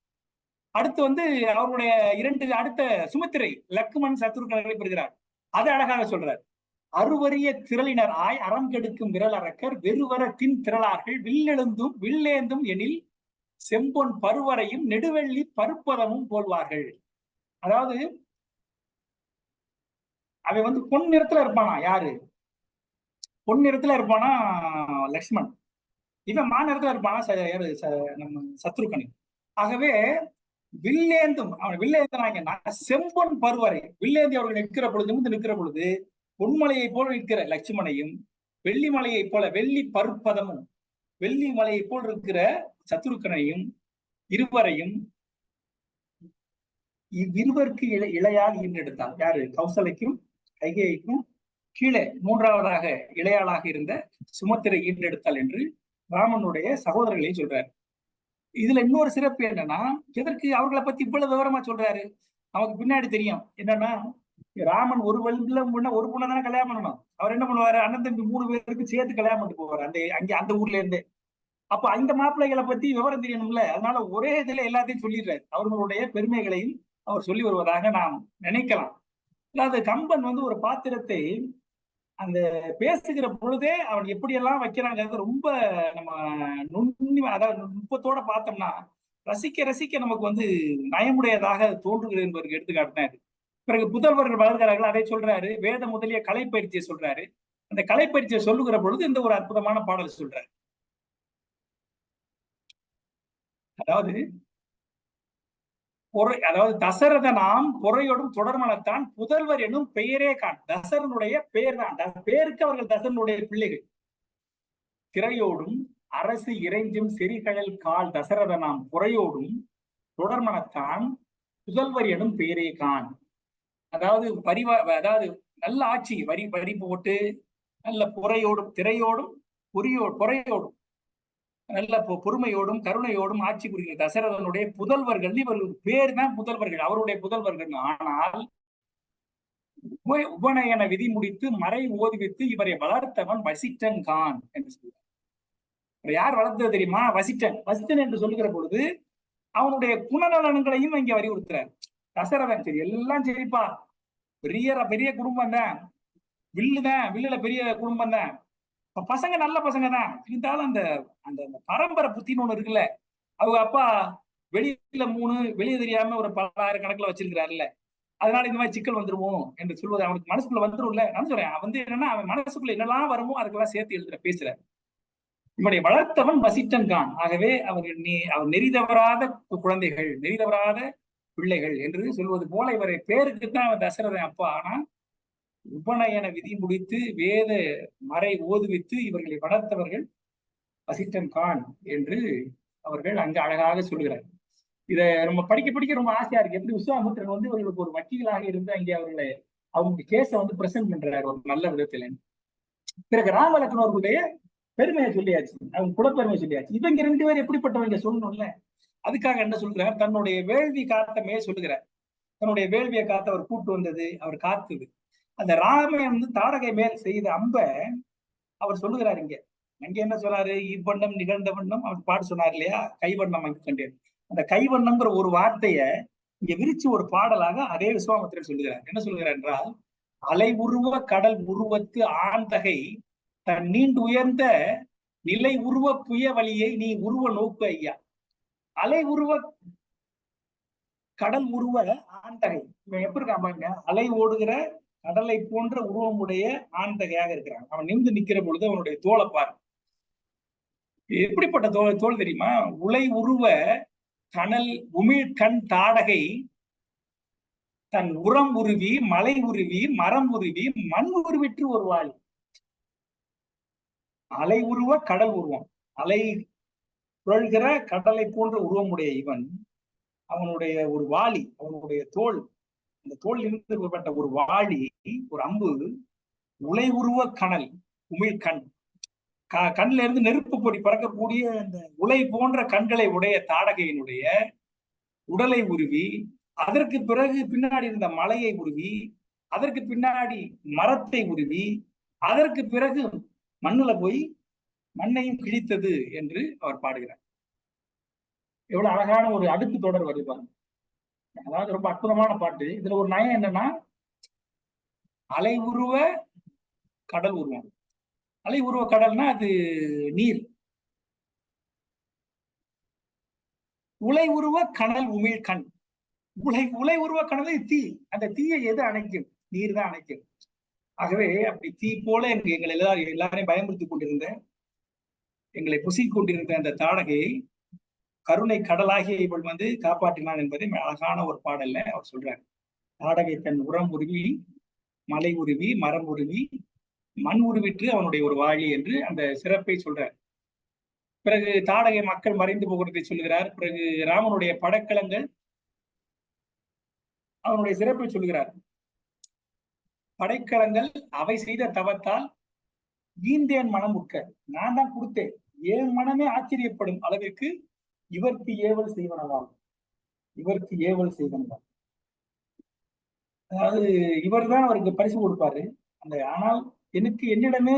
அடுத்து வந்து அவருடைய 2 அடுத்த சுமித்திரை லக்குமன் சத்ருக்களை பெறுகிறார். அதை அழகாக சொல்றார். அறுவரிய திரளினர் ஆய் அறம் கெடுக்கும் விரல் அரக்கர் வெறுவர தின் திரளார்கள் வில்லேந்தும் எனில் செம்பொன் பருவரையும் நெடுவெள்ளி பருப்பதமும் போல்வார்கள். அதாவது அவன் வந்து பொன் நிறத்துல இருப்பானா, யாரு பொன் நிறத்துல இருப்பானா லக்ஷ்மண், இவன் மாநிறத்துல இருப்பானா நம்ம சத்ருகனி. ஆகவே வில்லேந்தும் அவன் வில்லேந்தினாங்கன்னா செம்பொன் பருவரை, வில்லேந்தி அவர்கள் நிற்கிற பொழுது நிற்கிற பொழுது பொன்மலையை போல இருக்கிற லட்சுமணையும் வெள்ளி மலையை போல வெள்ளி பருப்பதமும் வெள்ளி மலையை போல் இருக்கிற சத்ருக்கனையும் இருவரையும் இவ்விருவருக்கு இளையால் ஈன்றெடுத்தார். யாரு, கௌசலைக்கும் கைகேயிக்கும் கீழே 3ஆவதாக இளையாளாக இருந்த சுமத்திரை ஈன்றெடுத்தாள் என்று ராமனுடைய சகோதரர்களையும் சொல்றாரு. இதுல இன்னொரு சிறப்பு என்னன்னா, எதற்கு அவர்களை பத்தி இவ்வளவு விவரமா சொல்றாரு, நமக்கு பின்னாடி தெரியும் என்னன்னா, ராமன் ஒரு பொண்ணை தானே கல்யாணம் பண்ணணும். அவர் என்ன பண்ணுவாரு, அண்ணன் தம்பி 3 பேருக்கு சேர்த்து கல்யாணம் பண்ணிட்டு போவாரு அந்த ஊர்ல இருந்தே. அப்ப அந்த மாப்பிள்ளைகளை பத்தி விவரம் தெரியணும்ல, அதனால ஒரே இதுல எல்லாத்தையும் சொல்லிடுறாரு. அவர்களுடைய பெருமைகளையும் அவர் சொல்லி வருவதாக நாம் நினைக்கலாம். அதாவது கம்பன் வந்து ஒரு பாத்திரத்தை அந்த பேசுகிற பொழுதே அவன் எப்படியெல்லாம் வைக்கிறாங்கிறது ரொம்ப நம்ம அதாவது நுட்பத்தோட பார்த்தோம்னா ரசிக்க ரசிக்க நமக்கு வந்து நயமுடையதாக தோன்றுகிறது என்பதற்கு எடுத்துக்காட்டினாரு. பிறகு புதல்வர்கள் வளர்கிறார்கள், அதை சொல்றாரு. வேத முதலிய கலைப்பயிற்சியை சொல்றாரு. அந்த கலைப்பயிற்சியை சொல்லுகிற பொழுது இந்த ஒரு அற்புதமான பாடல் சொல்றாரு. அதாவது தசரதனாம் பொறையோடும் தொடர்மனத்தான் புதல்வர் எனும் பெயரே காண். தசரனுடைய பெயர் தான், பேருக்கு அவர்கள் தசரனுடைய பிள்ளைகள். திரையோடும் அரசு இறைஞ்சும் செறிகழல் கால் தசரதனாம் பொறையோடும் தொடர்மனத்தான் புதல்வர் எனும் பெயரே காண். அதாவது அதாவது நல்ல ஆட்சி, வரி போட்டு நல்ல திரையோடும் பொறையோடும் நல்ல பொறுமையோடும் கருணையோடும் ஆட்சி புரிகிற தசரதனுடைய புதல்வர்கள், இவர்கள் பேர் தான் புதல்வர்கள், அவருடைய புதல்வர்கள். ஆனால் உபநயன விதி முடித்து மறை ஓதுவித்து இவரை வளர்த்தவன் வசிட்டன் கான் என்று சொல்றார். யார் வளர்த்தது தெரியுமா, வசிட்டன் என்று சொல்லுகிற பொழுது அவனுடைய குணநலன்களையும் இங்க வலியுறுத்துறார். தசரதன் சரி எல்லாம் சரிப்பா, பெரிய குடும்பம் தான், வில்லுல பெரிய குடும்பம் தான், பசங்க நல்ல பசங்க தான், இருந்தாலும் அந்த அந்த பரம்பரை புத்தின்னு ஒண்ணு இருக்குல்ல, அவங்க அப்பா வெளியில 3 வெளியே தெரியாம ஒரு 10,000 கணக்குல வச்சிருக்கிறாருல்ல, அதனால இந்த மாதிரி சிக்கல் வந்துருவோம் என்று சொல்வது அவனுக்கு மனசுக்குள்ள வந்துரும்ல. நான் சொல்றேன், அவன் வந்து என்னன்னா அவன் மனசுக்குள்ள என்னெல்லாம் வருமோ அதுக்கெல்லாம் சேர்த்து பேசுற. இவனை வளர்த்தவன் வசிட்டன் கான். ஆகவே அவர் நெறி தவறாத குழந்தைகள், நெறி தவறாத பிள்ளைகள் என்று சொல்வது போல இவரை பேருக்குத்தான் அவன் தசரதன் அப்பா. ஆனா உபநயன விதி முடித்து வேத மறை ஓதுவித்து இவர்களை வளர்த்தவர்கள் வசிட்டன் கான் என்று அவர்கள் அங்கு அழகாக சொல்கிறார். இதை நம்ம படிக்க ரொம்ப ஆசையா இருக்கு. எப்படி விஸ்வாமித்திரன் வந்து இவர்களுக்கு ஒரு வக்கீலாக இருந்து அங்கே அவங்க கேஸ வந்து பிரசன்ட் பண்றாரு ஒரு நல்ல விதத்துல. பிறகு ராமலக்ஷ்மணன் அவர்களுடைய பெருமையை சொல்லியாச்சு, அவங்க குலப்பெருமையை சொல்லியாச்சு. இவங்க 2 பேர் எப்படிப்பட்டவங்க சொல்லணும்ல, அதுக்காக என்ன சொல்கிறார், தன்னுடைய வேள்வி காத்தமே சொல்லுகிறார். தன்னுடைய வேள்வியை காத்து அவர் கூட்டு வந்தது, அவர் காத்தது. அந்த ராமன் வந்து தாடகை மேல் செய்த அம்ப அவர் சொல்லுகிறார். அங்க என்ன சொல்றாரு, இவ்வண்ணம் நிகழ்ந்த வண்ணம் அவர் பாட்டு சொன்னார் இல்லையா, கைவண்ணம் அங்கு கண்டேன். அந்த கைவண்ணம்ங்கிற ஒரு வார்த்தைய இங்க விரிச்சு ஒரு பாடலாக அதே விஸ்வாமித்திரன் சொல்லுகிறார். என்ன சொல்கிறார் என்றால், அலை உருவ கடல் உருவத்து ஆண்தகை தன் நீண்டு உயர்ந்த நிலை உருவ புய வழியை நீ உருவ நோக்கு ஐயா. அலை உருவ கடல் உருவ ஆண்தகை, இவன் எப்படி இருக்கான் பாருங்க, அலை ஓடுகிற கடலை போன்ற உருவமுடைய ஆண் தகையாக இருக்கிறான். அவன் நிமிர்ந்து நிக்கிற பொழுது அவனுடைய தோலை பாரு, எப்படிப்பட்ட தோல் தெரியுமா? உலை உருவ கனல் உமிழ் கண் தாடகை தன் உரம் உருவி மலை உருவி மரம் உருவி மண் உருவிற்று ஒரு வாளி. அலை உருவ கடல் உருவம், அலை புரள்கிற கடலை போன்ற உருவமுடைய இவன், அவனுடைய ஒரு வாளி, அவனுடைய தோல், அந்த தோல் இருந்து ஒரு வாளி, ஒரு அம்பு, உலை உருவ கனல் உமிழ் கண், கண்ல இருந்து நெருப்பு பொடி பறக்கக்கூடிய அந்த உலை போன்ற கண்களை உடைய தாடகையினுடைய உடலை உருவி, அதற்கு பிறகு பின்னாடி இருந்த மலையை உருவி, அதற்கு பின்னாடி மரத்தை உருவி, அதற்கு பிறகு மண்ணுல போய் மண்ணையும் கிழித்தது என்று அவர் பாடுகிறார். எவ்வளவு அழகான ஒரு அடுக்கு தொடர் வருது பாருங்க. அதாவது ரொம்ப அற்புதமான பாட்டு. இதுல ஒரு நயம் என்னன்னா, அலை உருவ கடல் உருவம். அலை உருவ கடல்னா அது நீர். உலை உருவ கனல் உமிழ் கண். உலை உருவ கனல் தீ. அந்த தீயை எது அணைக்கும்? நீர் தான் அணைக்கும். ஆகவே அப்படி தீ போல எங்களை எல்லாரையும் பயமுறுத்தி கொண்டிருந்த, எங்களை புசி கொண்டிருந்த அந்த தாடகையை கருணை கடலாகிய இவள் வந்து காப்பாற்றினான் என்பதை அழகான ஒரு பாடல்ல அவர் சொல்றார். தாடகை தன் உரம் உருவி மலை உருவி மரம் உருவி மண் உருவிற்று அவனுடைய ஒரு வாழி என்று அந்த சிறப்பை சொல்றார். பிறகு தாடகை மக்கள் மறைந்து போகிறதை சொல்லுகிறார். பிறகு ராமனுடைய படைக்கலங்கள் அவனுடைய சிறப்பை சொல்லுகிறார். படைக்கலங்கள் அவை செய்த தவத்தால் ஈந்தேன் மனம் உட்க, நான் தான் கொடுத்தேன், என் மனமே ஆச்சரியப்படும் அளவிற்கு இவருக்கு ஏவல் செய்வனவாம், இவருக்கு ஏவல் செய்வனவாம். அதாவது இவர் தான் அவருக்கு பரிசு கொடுப்பாரு. அந்த ஆனால் எனக்கு என்னிடமே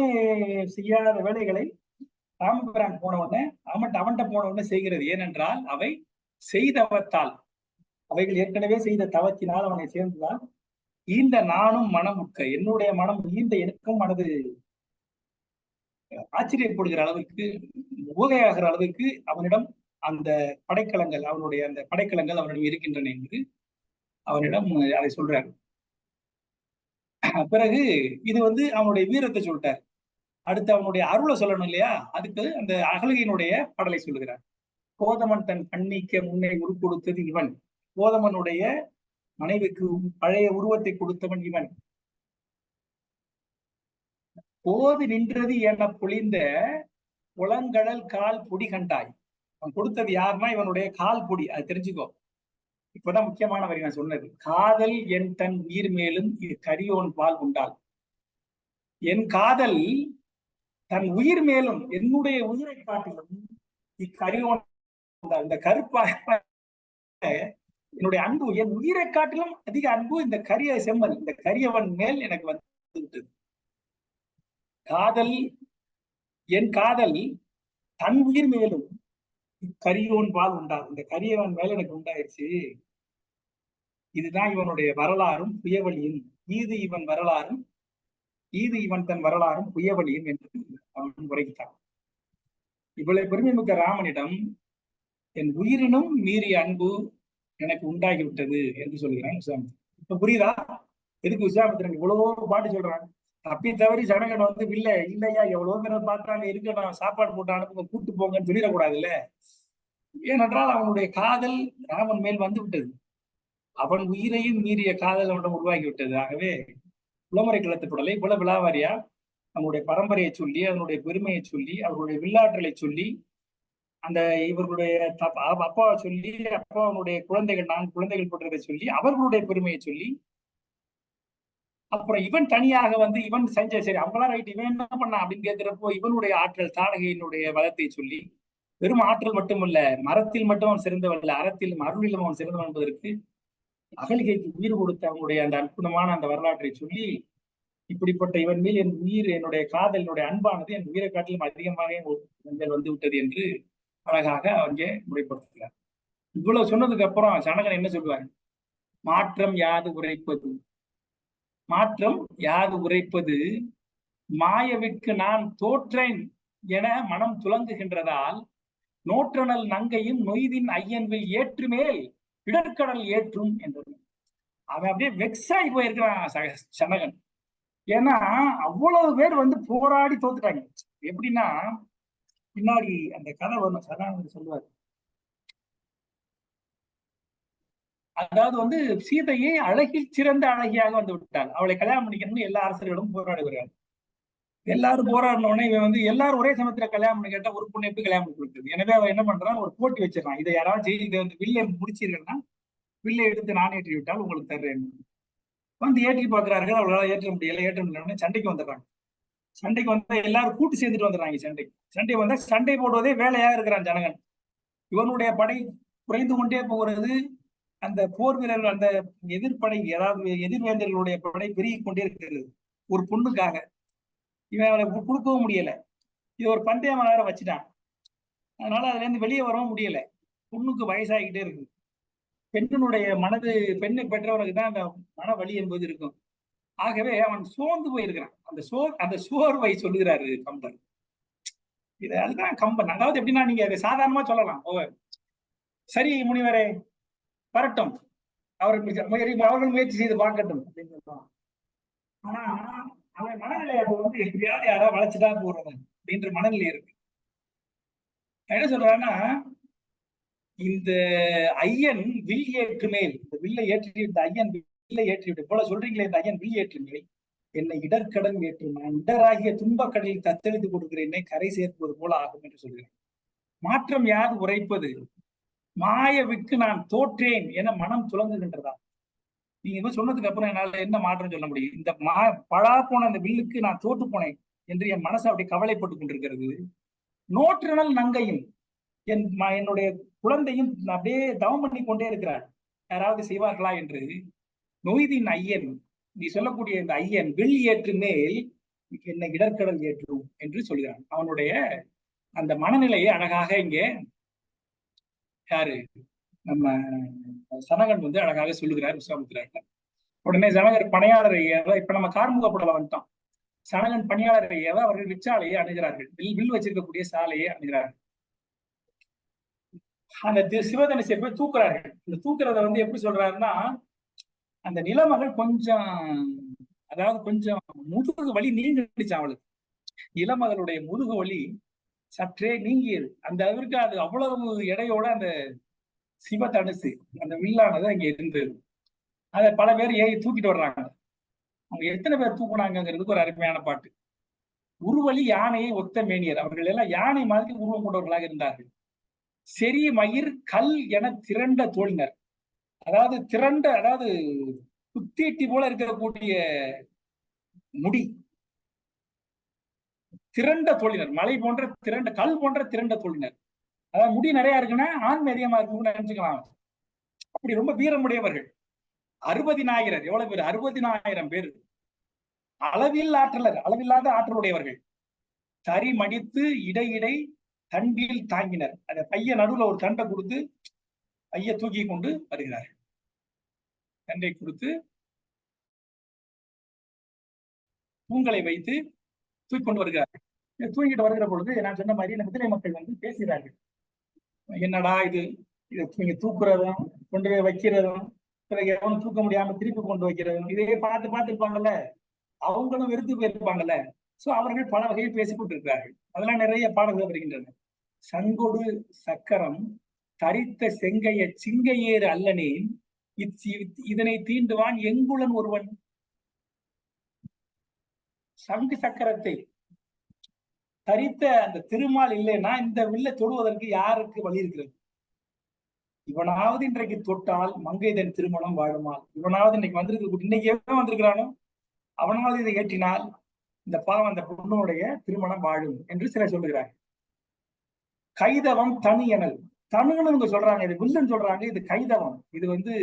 செய்யாத வேலைகளை ராமபிரான் போன உடனே அவன்கிட்ட போன உடனே செய்கிறது. ஏனென்றால் அவை செய்தவத்தால், அவைகள் ஏற்கனவே செய்த தவத்தினால் அவனை சேர்ந்ததால் ஈந்த நானும் மனம் உட்க, என்னுடைய மனம் ஈந்த எனக்கும் மனது ஆச்சரியப்படுகிற அளவுக்கு, ஊகையாகிற அளவுக்கு அவனிடம் அந்த படைக்கலங்கள், அவனுடைய அந்த படைக்கலங்கள் அவனிடம் இருக்கின்றன என்று அவனிடம் அதை சொல்றாரு. பிறகு இது வந்து அவனுடைய வீரத்தை சொல்லிட்டார். அடுத்து அவனுடைய அருளை சொல்லணும் இல்லையா? அதுக்கு அந்த அகலிகையினுடைய பாடலை சொல்லுகிறார். கோதமன் தன் கண்ணிக்க முன்னே உருக்கொடுத்தது இவன், கோதமனுடைய மனைவிக்கு பழைய உருவத்தை கொடுத்தவன் இவன். போது நின்றது என பொழிந்த புலங்கடல் கால் பொடி கண்டாய். அவன் கொடுத்தது யாருன்னா இவனுடைய கால் பொடி. அது தெரிஞ்சுக்கோ. இப்பதான் முக்கியமான வரி நான் சொன்னது. காதல் என் தன் உயிர் மேலும் இது கரியோன் பால் உண்டால். என் காதல் தன் உயிர் மேலும், என்னுடைய உயிரை காட்டிலும் இக்கரியோன், இந்த கருப்பாக என்னுடைய அன்பு, என் உயிரை காட்டிலும் அதிக அன்பு இந்த கரிய செம்மல், இந்த கரியவன் மேல் எனக்கு வந்து விட்டது. காதல், என் காதல் தன் உயிர் மேலும் கரியோன் பால் உண்டாது, இந்த கரியவன் மேல எனக்கு உண்டாயிடுச்சு. இதுதான் இவனுடைய வரலாறும் புயவழியும். ஈது இவன் வரலாறும், ஈது இவன் தன் வரலாறும் புயவழியும் என்று அவன் உரைத்தான். இவ்வளவு பெருமை மிக்க ராமனிடம் என் உயிரினும் மீறிய அன்பு எனக்கு உண்டாகிவிட்டது என்று சொல்கிறான் விஸ்வாமித்திரன். இப்ப புரியுதா எதுக்கு விஸ்வாமித்திரன் இவ்வளவோ பாட்டு சொல்றாங்க? தப்பி தவறி ஜனகன் வந்து இல்லையா எவ்வளவு பேர் பார்த்தாங்க, இருக்கட்டும், சாப்பாடு போட்டு அனுப்புங்க, கூட்டு போங்கன்னு சொல்லிடக்கூடாது இல்ல. ஏனென்றால் அவனுடைய காதல் ராமன் மேல் வந்து விட்டது. அவன் உயிரையும் மீறிய காதல் அவனிடம் உருவாகி விட்டது. ஆகவே புலமுறை கிளத்து புடலை புல விழாவாரியா அவனுடைய பரம்பரையை சொல்லி, அதனுடைய பெருமையை சொல்லி, அவர்களுடைய வில்லாற்றலை சொல்லி, அந்த இவர்களுடைய அப்பாவை சொல்லி, அப்பாவுடைய குழந்தைகள் 4 குழந்தைகள் போட்டதை சொல்லி, அவர்களுடைய பெருமையை சொல்லி, அப்புறம் இவன் தனியாக வந்து இவன் செஞ்ச சரி அவங்களாம் ரைட், இவன் என்ன பண்ணான் அப்படின்னு கேட்கிறப்போ இவனுடைய ஆற்றல், தாடகையினுடைய வதத்தை சொல்லி, வெறும் ஆற்றல் மட்டுமல்ல, மரத்தில் மட்டும் அவன் சிறந்தவன், அறத்திலும் அருளிலும் அவன் சிறந்தவன் என்பதற்கு அகலிகைக்கு உயிர் கொடுத்த அவனுடைய அந்த அற்புதமான அந்த வரலாற்றை சொல்லி, இப்படிப்பட்ட இவன் மேல் என் உயிர், என்னுடைய காதல், என்னுடைய அன்பானது என் உயிரை காட்டிலும் அதிகமாக வந்து விட்டது என்று அழகாக அங்கே முறைப்படுத்துகிறார். இவ்வளவு சொன்னதுக்கு அப்புறம் ஜனகன் என்ன சொல்லுவாங்க? மாற்றம் யாது உரைப்பது, மாற்றம் யாது உரைப்பது, மாயவிற்கு நான் தோற்றேன் என மனம் துலங்குகின்றதால் நோற்றனல் நங்கையும் நொய்தின் ஐயன்வில் ஏற்றுமேல் இடர்கடல் ஏற்றும் என்றது. அவன் அப்படியே வெக்ஸ் ஆகி போயிருக்கிறான் சனகன். ஏன்னா அவ்வளவு பேர் வந்து போராடி தோத்துட்டாங்க. எப்படின்னா பின்னாடி அந்த கதை வரும், சனகன் சொல்லுவார். அதாவது வந்து சீதையை அழகில் சிறந்த அழகியாக வந்து விட்டாள், அவளை கல்யாணம் பண்ணிக்கணும்னு எல்லா அரசர்களும் போராடி வருவாங்க. எல்லாரும் போராடினோடனே இவன் வந்து எல்லாரும் ஒரே சமயத்துல கல்யாணம் பண்ணி கேட்டா ஒரு பொண்ணு எப்படி கல்யாணம் பண்ணி கொடுக்குறது? எனவே அவன் என்ன பண்றான், ஒரு போட்டி வச்சிடறான். இதை யாராவது இதை வந்து வில்லை முடிச்சீர்கள்னா வில்லை எடுத்து நான் ஏற்றி விட்டால் உங்களுக்கு தர்றேன். வந்து ஏற்றி பார்க்கிறார்கள், அவங்களால ஏற்ற முடியல. ஏற்ற முடியல, சண்டைக்கு வந்துடுறாங்க. சண்டைக்கு வந்தா எல்லாரும் கூட்டு சேர்ந்துட்டு வந்துடுறாங்க. சண்டை வந்தா சண்டை போடுவதே வேலையா இருக்கிறான் ஜனகன். இவனுடைய படை குறைந்து கொண்டே போகிறது. அந்த போர் வீரர்கள், அந்த எதிர்ப்படை, அதாவது எதிர்வேந்தர்களுடைய படை பெருகி கொண்டே இருக்கிறது ஒரு பொண்ணுக்காக. இவன் அவளை கொடுக்கவும் முடியல. இது ஒரு பந்தயமாக வேற வச்சுட்டான். அதனால அதுல இருந்து வெளியே வரவும் முடியல. பொண்ணுக்கு வயசாகிட்டே இருக்கு. பெண்ணினுடைய மனது, பெண்ணை பெற்றவனுக்கு தான் அந்த மன வலி என்பது இருக்கும். ஆகவே அவன் சோர்ந்து போயிருக்கிறான். அந்த சோர்வை சொல்லுகிறாரு கம்பன். இது அதுதான் கம்பன். அதாவது எப்படின்னா, நீங்க அதை சாதாரணமா சொல்லலாம். சரி முனிவரே, வரட்டும், அவர்கள் முயற்சி செய்து பார்க்கட்டும் அப்படின்னு சொல்லலாம். ஆனா அவன் மனநிலை அப்ப வந்து எப்படியாவது யாராவது வளைச்சுட்டா போறவன் அப்படின்ற மனநிலை இருக்கு. என்ன சொல்றான்னா, இந்த ஐயன் வில் ஏற்று மேல், இந்த வில்லை ஏற்றிவிட்ட ஐயன் வில்லை ஏற்றிவிட்டு போல சொல்றீங்களே, இந்த ஐயன் வில் ஏற்று மேல் என்னை இடர்கடல் ஏற்று நான் இடராகிய துன்பக்கடலில் தத்தெளித்து கொடுக்கிறேன்னே கரை சேர்ப்பது போல ஆகும் என்று சொல்கிறேன். மாற்றம் யாது உரைப்பது, மாயவிற்கு நான் தோற்றேன் என மனம் துலங்குகின்றதா? நீங்க சொன்னதுக்கு அப்புறம் என்னால என்ன மாற்றம் சொல்ல முடியும்? இந்த பழா போன அந்த வில்லுக்கு நான் தோற்று போனேன் என்று என் மனசு அப்படி கவலைப்பட்டுக் கொண்டிருக்கிறது. நோற்றுணல் நங்கையும் என்னுடைய குழந்தையும் அப்படியே தவம் பண்ணி கொண்டே இருக்கிறார், யாராவது செய்வார்களா என்று. நொய்தின் ஐயன், நீ சொல்லக்கூடிய இந்த ஐயன் வில் ஏற்று மேல் என்னை இடர்கடல் ஏற்றும் என்று சொல்கிறான். அவனுடைய அந்த மனநிலையை அழகாக இங்கே யாரு, நம்ம சனகன் வந்து அழகாக சொல்லுகிறார் விஸ்வாமித்திரர். உடனே சனகர் பணியாளரை ஏவ, இப்ப நம்ம கார்முகப்படல வந்துட்டோம். சனகன் பணியாளரை ஏவ அவர்கள் விற்சாலையை அணுகிறார்கள். வில் வச்சிருக்கக்கூடிய சாலையை அணுகிறார்கள். அந்த சிவதனுசை போய் தூக்குறார்கள். இந்த தூக்குறத வந்து எப்படி சொல்றாருன்னா, அந்த நிலமகள் கொஞ்சம், அதாவது கொஞ்சம் முதுகு வலி நீங்கிடுச்சு அவளுக்கு. நிலமகளுடைய முதுகு வலி சற்றே நீங்கியது. அந்த அளவிற்கு அது அவ்வளவு எடையோட அந்த சிவதனுசு, அந்த வில்லானது அங்க இருந்தது. அதை பல பேர் ஏறி தூக்கிட்டு வர்றாங்க. அவங்க எத்தனை பேர் தூக்குனாங்கிறதுக்கு ஒரு அருமையான பாட்டு. உருவலி யானையை ஒத்த மேனியர், அவர்கள் எல்லாம் யானை மாதிரி உருவம் கொண்டவர்களாக இருந்தார்கள். செரிய மயிர் கல் என திரண்ட தோழினர், அதாவது திரண்ட, அதாவது குத்தீட்டி போல இருக்கக்கூடிய முடி, திரண்ட தோழினர், மலை போன்ற திரண்ட, கல் போன்ற திரண்ட தோழினர். அதாவது முடி நிறைய இருக்குன்னா ஆண்மை அதிகமா இருக்குன்னு நினைச்சுக்கலாம். அப்படி ரொம்ப வீரமுடையவர்கள். 60,000, எவ்வளவு பேர்? 60,000 பேர். அளவில் ஆற்றலர், அளவில்லாத ஆற்றலுடையவர்கள். தறி மடித்து இடையிடை தண்டில் தாங்கினர். அந்த பைய நடுவுல ஒரு தண்டை கொடுத்து பைய தூக்கி கொண்டு வருகிறார். தண்டை கொடுத்து தூங்கலை வைத்து தூக்கி கொண்டு வருகிறார்கள். தூங்கிட்டு வருகிற பொழுது நான் சொன்ன மாதிரி இந்த குதிரை மக்கள் வந்து பேசுகிறார்கள். என்னடா இது, நீங்க தூக்குறதும் கொண்டு போய் வைக்கிறதும், பிறகு எவனும் தூக்க முடியாம திருப்பி கொண்டு வைக்கிறதும், இதையே பார்த்துருப்பாங்கல்ல, அவங்களும் வெறுத்து போயிருப்பாங்கல்ல. சோ அவர்கள் பல வகையில் பேசிக் கொண்டிருக்கிறார்கள். அதெல்லாம் நிறைய பாடல்கள் வருகின்றன. சங்கொடு சக்கரம் தரித்த செங்கைய சிங்கையேறு அல்லனேன் இதனை தீண்டுவான் எங்குளன் ஒருவன். சங்கு சக்கரத்தை தரித்த அந்த திருமால் இல்லைன்னா இந்த வில்லை தொடுவதற்கு யாருக்கு வழி இருக்கிறது? இவனாவது இன்றைக்கு தொட்டால் மங்கைதன் திருமணம் வாழுமால், இவனாவது இன்னைக்கு வந்திருக்கு, இன்னைக்கு எவன் வந்திருக்கிறானோ அவனாவது இதை ஏற்றினால் இந்த பாவம் அந்த பொண்ணுடைய திருமணம் வாழும் என்று சிலர் சொல்லுகிறார். கைதவம் தனி எனல், தனுன்னு சொல்றாங்க, இது வில்லுன்னு சொல்றாங்க, இது கைதவம். இது வந்து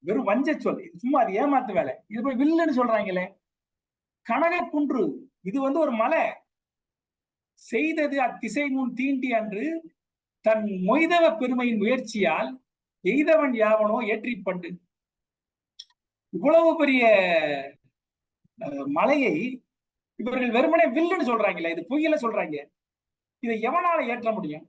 வெறும் வஞ்ச சொல், இது சும்மா அது ஏமாத்து வேலை. இது போய் வில்லுன்னு சொல்றாங்களே. கனக குன்று, இது வந்து ஒரு மலை. செய்தது அத்திசை முன் தீண்டி அன்று தன் மொய்தவ பெருமையின் முயற்சியால் எய்தவன் யாவனோ ஏற்றி பண்டு. இவ்வளவு பெரிய மலையை இவர்கள் வெறுமனே வில்லுன்னு சொல்றாங்களே, இது பொய்யில சொல்றாங்க. இதை எவனால ஏற்ற முடியும்?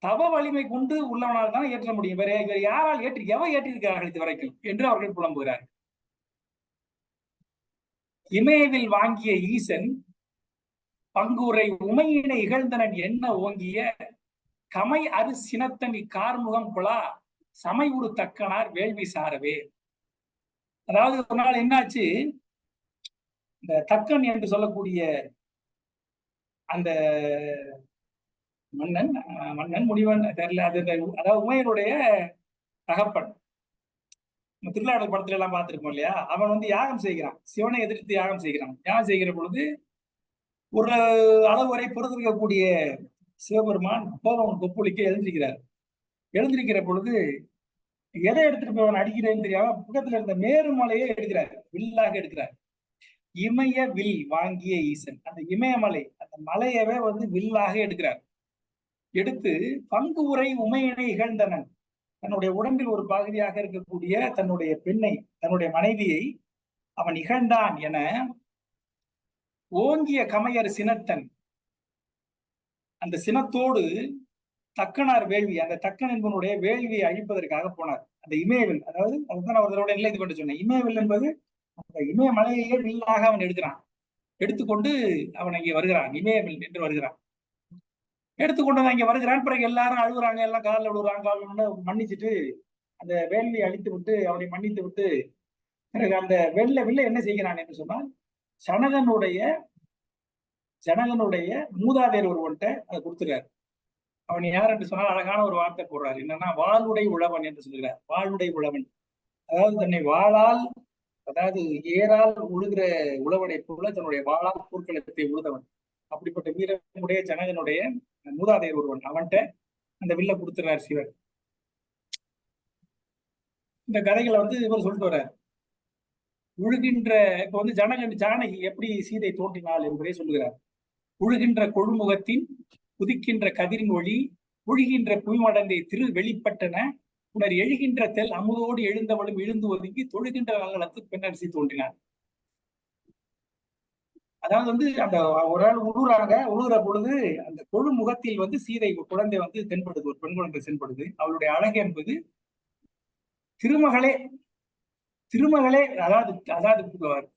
தவ வலிமை கொண்டு உள்ளவனால் தான் ஏற்ற முடியும். வேற யாரால் எவ ஏற்றிருக்கிறார்கள் இது வரைக்கும் என்று அவர்கள் புலம்புகிறார். இமயவில் வாங்கிய ஈசன் பங்குரை உமையினை இகழ்ந்தனன் என்ன ஓங்கிய கமை அரு சினத்தனி கார்முகம் குழா சமை உரு தக்கனார் வேள்வி சாரவே. அதாவது ஒரு நாள் என்னாச்சு, இந்த தக்கன் என்று சொல்லக்கூடிய அந்த மன்னன் முனிவன் தெரியல, அது அதாவது உமையனுடைய தகப்பன். திருவிழாடல் படத்துல எல்லாம் பார்த்திருப்போம் இல்லையா, அவன் வந்து யாகம் செய்கிறான், சிவனை எதிர்த்து யாகம் செய்கிறான். யாகம் செய்கிற பொழுது ஒரு அளவு வரை பொறுத்திருக்கக்கூடிய சிவபெருமான் கோபம் கொப்புளிக்க எழுந்திருக்கிற பொழுது எதை எடுத்துட்டு போய் அடிக்கிறேன்னு தெரியாம பக்கத்துல இருந்த மேருமலையை எடுக்கிறார், வில்லாக எடுக்கிறார். இமய வில் வாங்கிய ஈசன், அந்த இமயமலை அந்த மலையவே வந்து வில்லாக எடுக்கிறார். எடுத்து பங்கு உரை உமையினை இகழ்ந்தனன், தன்னுடைய உடம்பில் ஒரு பகுதியாக இருக்கக்கூடிய தன்னுடைய பெண்ணை, தன்னுடைய மனைவியை அவன் இகழ்ந்தான் என ஓங்கிய கமையர் சினத்தன், அந்த சினத்தோடு தக்கனார் வேள்வி, அந்த தக்கன் என்பவனுடைய வேள்வியை அழிப்பதற்காக போனார். அந்த இமயவில், அதாவது அதுதான் அவர்களோட நிலை இது பண்ணி சொன்னேன். இமயவில் என்பது அந்த இமயமலையே வில்லாக அவன் எடுக்கிறான். எடுத்துக்கொண்டு அவன் இங்கே வருகிறான், இமயவில் என்று வருகிறான். எடுத்துக்கொண்டு இங்க வருகிறான். பிறகு எல்லாரும் அழுகுறாங்க, எல்லாம் காலில் விழுறாங்க. காலில் மன்னிச்சுட்டு அந்த வேள்வியை அழித்து விட்டு அவனை மன்னித்து விட்டு பிறகு அந்த வில்ல என்ன செய்கிறான் என்று சொன்னால், ஜனகனுடைய மூதாதையர் ஒருவன்ட்ட அதை கொடுத்துருக்காரு. அவன் யார் என்று சொன்னால் அழகான ஒரு வார்த்தை போடுறாரு, என்னன்னா வாளுடை உழவன் என்று சொல்லுகிறார். வாளுடை உழவன், அதாவது தன்னை வாளால், அதாவது ஏறால் உழுகிற உழவனை போல தன்னுடைய வாளால் போர்க்களத்தை உழுதவன். அப்படிப்பட்ட வீரனுடைய ஜனகனுடைய மூதாதையர் ஒருவன், அவன்கிட்ட அந்த வில்ல கொடுத்துறார் சிவர். இந்த கதைகளை வந்து இவர் சொல்லிட்டு வர்றார். உழுகின்ற, இப்ப வந்து ஜானகி எப்படி சீதை தோன்றினாள் என்பதை சொல்லுகிறார். உழுகின்ற கொழுமுகத்தின் குதிக்கின்ற கதிரின் ஒளி உழுகின்ற புவிமடந்தை திரு வெளிப்பட்டன உணர் எழுகின்ற தெல் அமுதோடு எழுந்தவளும் எழுந்து ஒதுங்கி தொழுகின்ற நலனத்து பெண்ணரசி தோன்றினார். அதாவது வந்து அந்த ஒரு ஆள் உழுகிற பொழுது அந்த கொழு முகத்தில் வந்து சீதை குழந்தை வந்து தென்படுது, ஒரு பெண் குழந்தை தென்படுது. அவளுடைய அழகு என்பது திருமகளே, அதாவது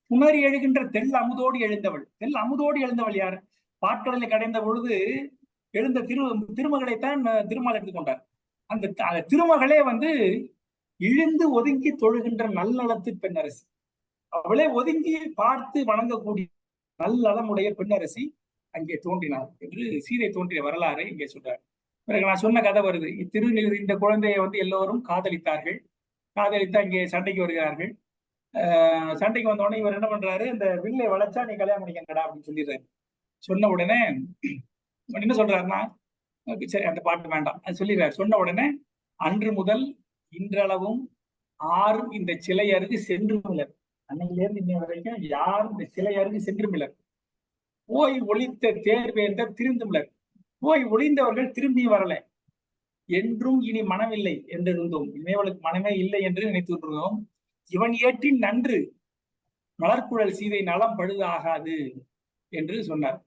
புணரி எழுகின்ற தெல் அமுதோடு எழுந்தவள் யார்? பாட்கடலை கடைந்த பொழுது எழுந்த திருமகளைத்தான் திருமால் எடுத்துக்கொண்டார். அந்த திருமகளே வந்து இழிந்து ஒதுங்கி தொழுகின்ற நல்லலத்து பெண்ணரசி, அவளே ஒதுங்கி பார்த்து வணங்கக்கூடிய நல்லலமுடைய பெண்ணரசி அங்கே தோன்றினார் என்று சீதை தோன்றிய வரலாறை இங்கே சொல்றார். பிறகு நான் சொன்ன கதை வருது. இந்த குழந்தையை வந்து எல்லோரும் காதலித்தார்கள். காதலித்து அங்கே சண்டைக்கு வருகிறார்கள். சண்டைக்கு வந்த உடனே இவர் என்ன பண்றாரு, இந்த வில்லை வளைச்சா நீ கல்யாணம் பண்ணிக்கங்கடா அப்படின்னு சொல்லிடுறாரு. சொன்ன உடனே என்ன சொல்றாருன்னா, சரி அந்த பாட்டு வேண்டாம் அது சொல்லிடுறாரு. சொன்ன உடனே அன்று முதல் இன்றளவும் யாரும் இந்த சிலை அருகு சென்று மிளர், அன்னையிலிருந்து இன்னைய வரைக்கும் யாரும் இந்த சிலை அருகு சென்று மிளர். போய் ஒளித்த தேர்வேந்தர் திரிந்து மிளர், போய் ஒளிந்தவர்கள் திரும்பி வரல. என்றும் இனி மனமில்லை என்றிருந்தோம், இனிமேவளுக்கு மனமே இல்லை என்று நினைத்து கொண்டிருந்தோம். இவன் ஏற்றின் நன்று மலர்குழல் சீதை நலம் பழுதாகாது என்று சொன்னார்.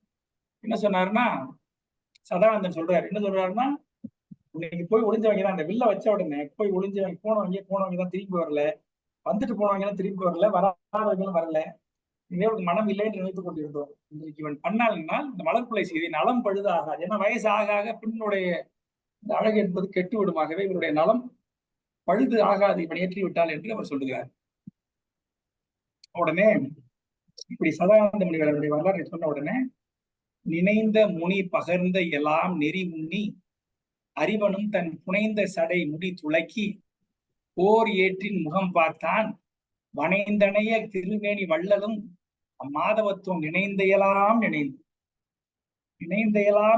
என்ன சொன்னாருன்னா, சதானந்தன் சொல்றாரு, என்ன சொல்றாருன்னா, இன்னைக்கு போய் ஒளிஞ்சவங்க தான், அந்த வில்ல வச்ச உடனே போய் ஒளிஞ்சவங்க போனவங்க தான் திரும்பி வரல, வந்துட்டு போனவங்க எல்லாம் திரும்பி வரல, வராதவங்களும் வரல. இவனுக்கு மனம் இல்லை என்று நினைத்துக் கொண்டிருந்தோம். இன்றைக்கு இவன் பண்ணால் இந்த மலர்குலை செய்தி நலம் பழுதாகாது. ஏன்னா வயசு ஆக பெண்ணுடைய இந்த அழகு என்பது கெட்டு விடுமாகவே இவருடைய நலம் பழுது ஆகாது இவன் ஏற்றி விட்டால் என்று அவர் சொல்லுகிறார். உடனே இப்படி சதானந்த முனிவர்களுடைய வரலாற்றை சொன்ன உடனே, நினைந்த முனி பகர்ந்த எல்லாம் நெறி உண்ணி அறிவனும் தன் புனைந்த சடை முடி துளக்கி போர் ஏற்றின் முகம் பார்த்தான் வனைந்தனைய திருமேனி வள்ளலும் அம்மாதவத்துவம் நினைந்தையெல்லாம்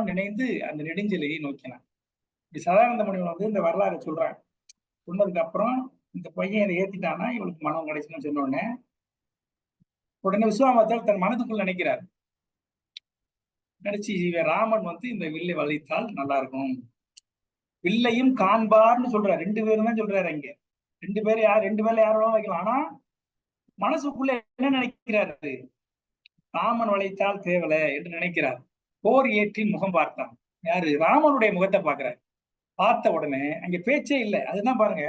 நினைந்து அந்த நெடுஞ்செலையை நோக்கினான். இப்படி சதானந்த முனிவன் வந்து இந்த வரலாறு சொல்றாங்க. சொன்னதுக்கு அப்புறம் இந்த பையன் இதை ஏத்திட்டானா இவளுக்கு மனம் கிடைச்சுன்னு சொன்ன உடனே விஸ்வாமித்திரர் தன் மனதுக்குள் நினைக்கிறார். நினைச்சு ராமன் வந்து இந்த வில்லை வளைத்தால் நல்லா இருக்கும், வில்லையும் காண்பார்னு சொல்றாரு. 2 பேரும் தான் சொல்றாரு இங்க. 2 பேரும் யாரும் வைக்கலாம். ஆனா மனசுக்குள்ள என்ன நினைக்கிறாரு, ராமன் வளைத்தால் தேவலை என்று நினைக்கிறார். போர் ஏற்றின் முகம் பார்த்தான். யாரு? ராமனுடைய முகத்தை பார்க்கிறார். பார்த்த உடனே அங்க பேச்சே இல்லை. அதுதான் பாருங்க,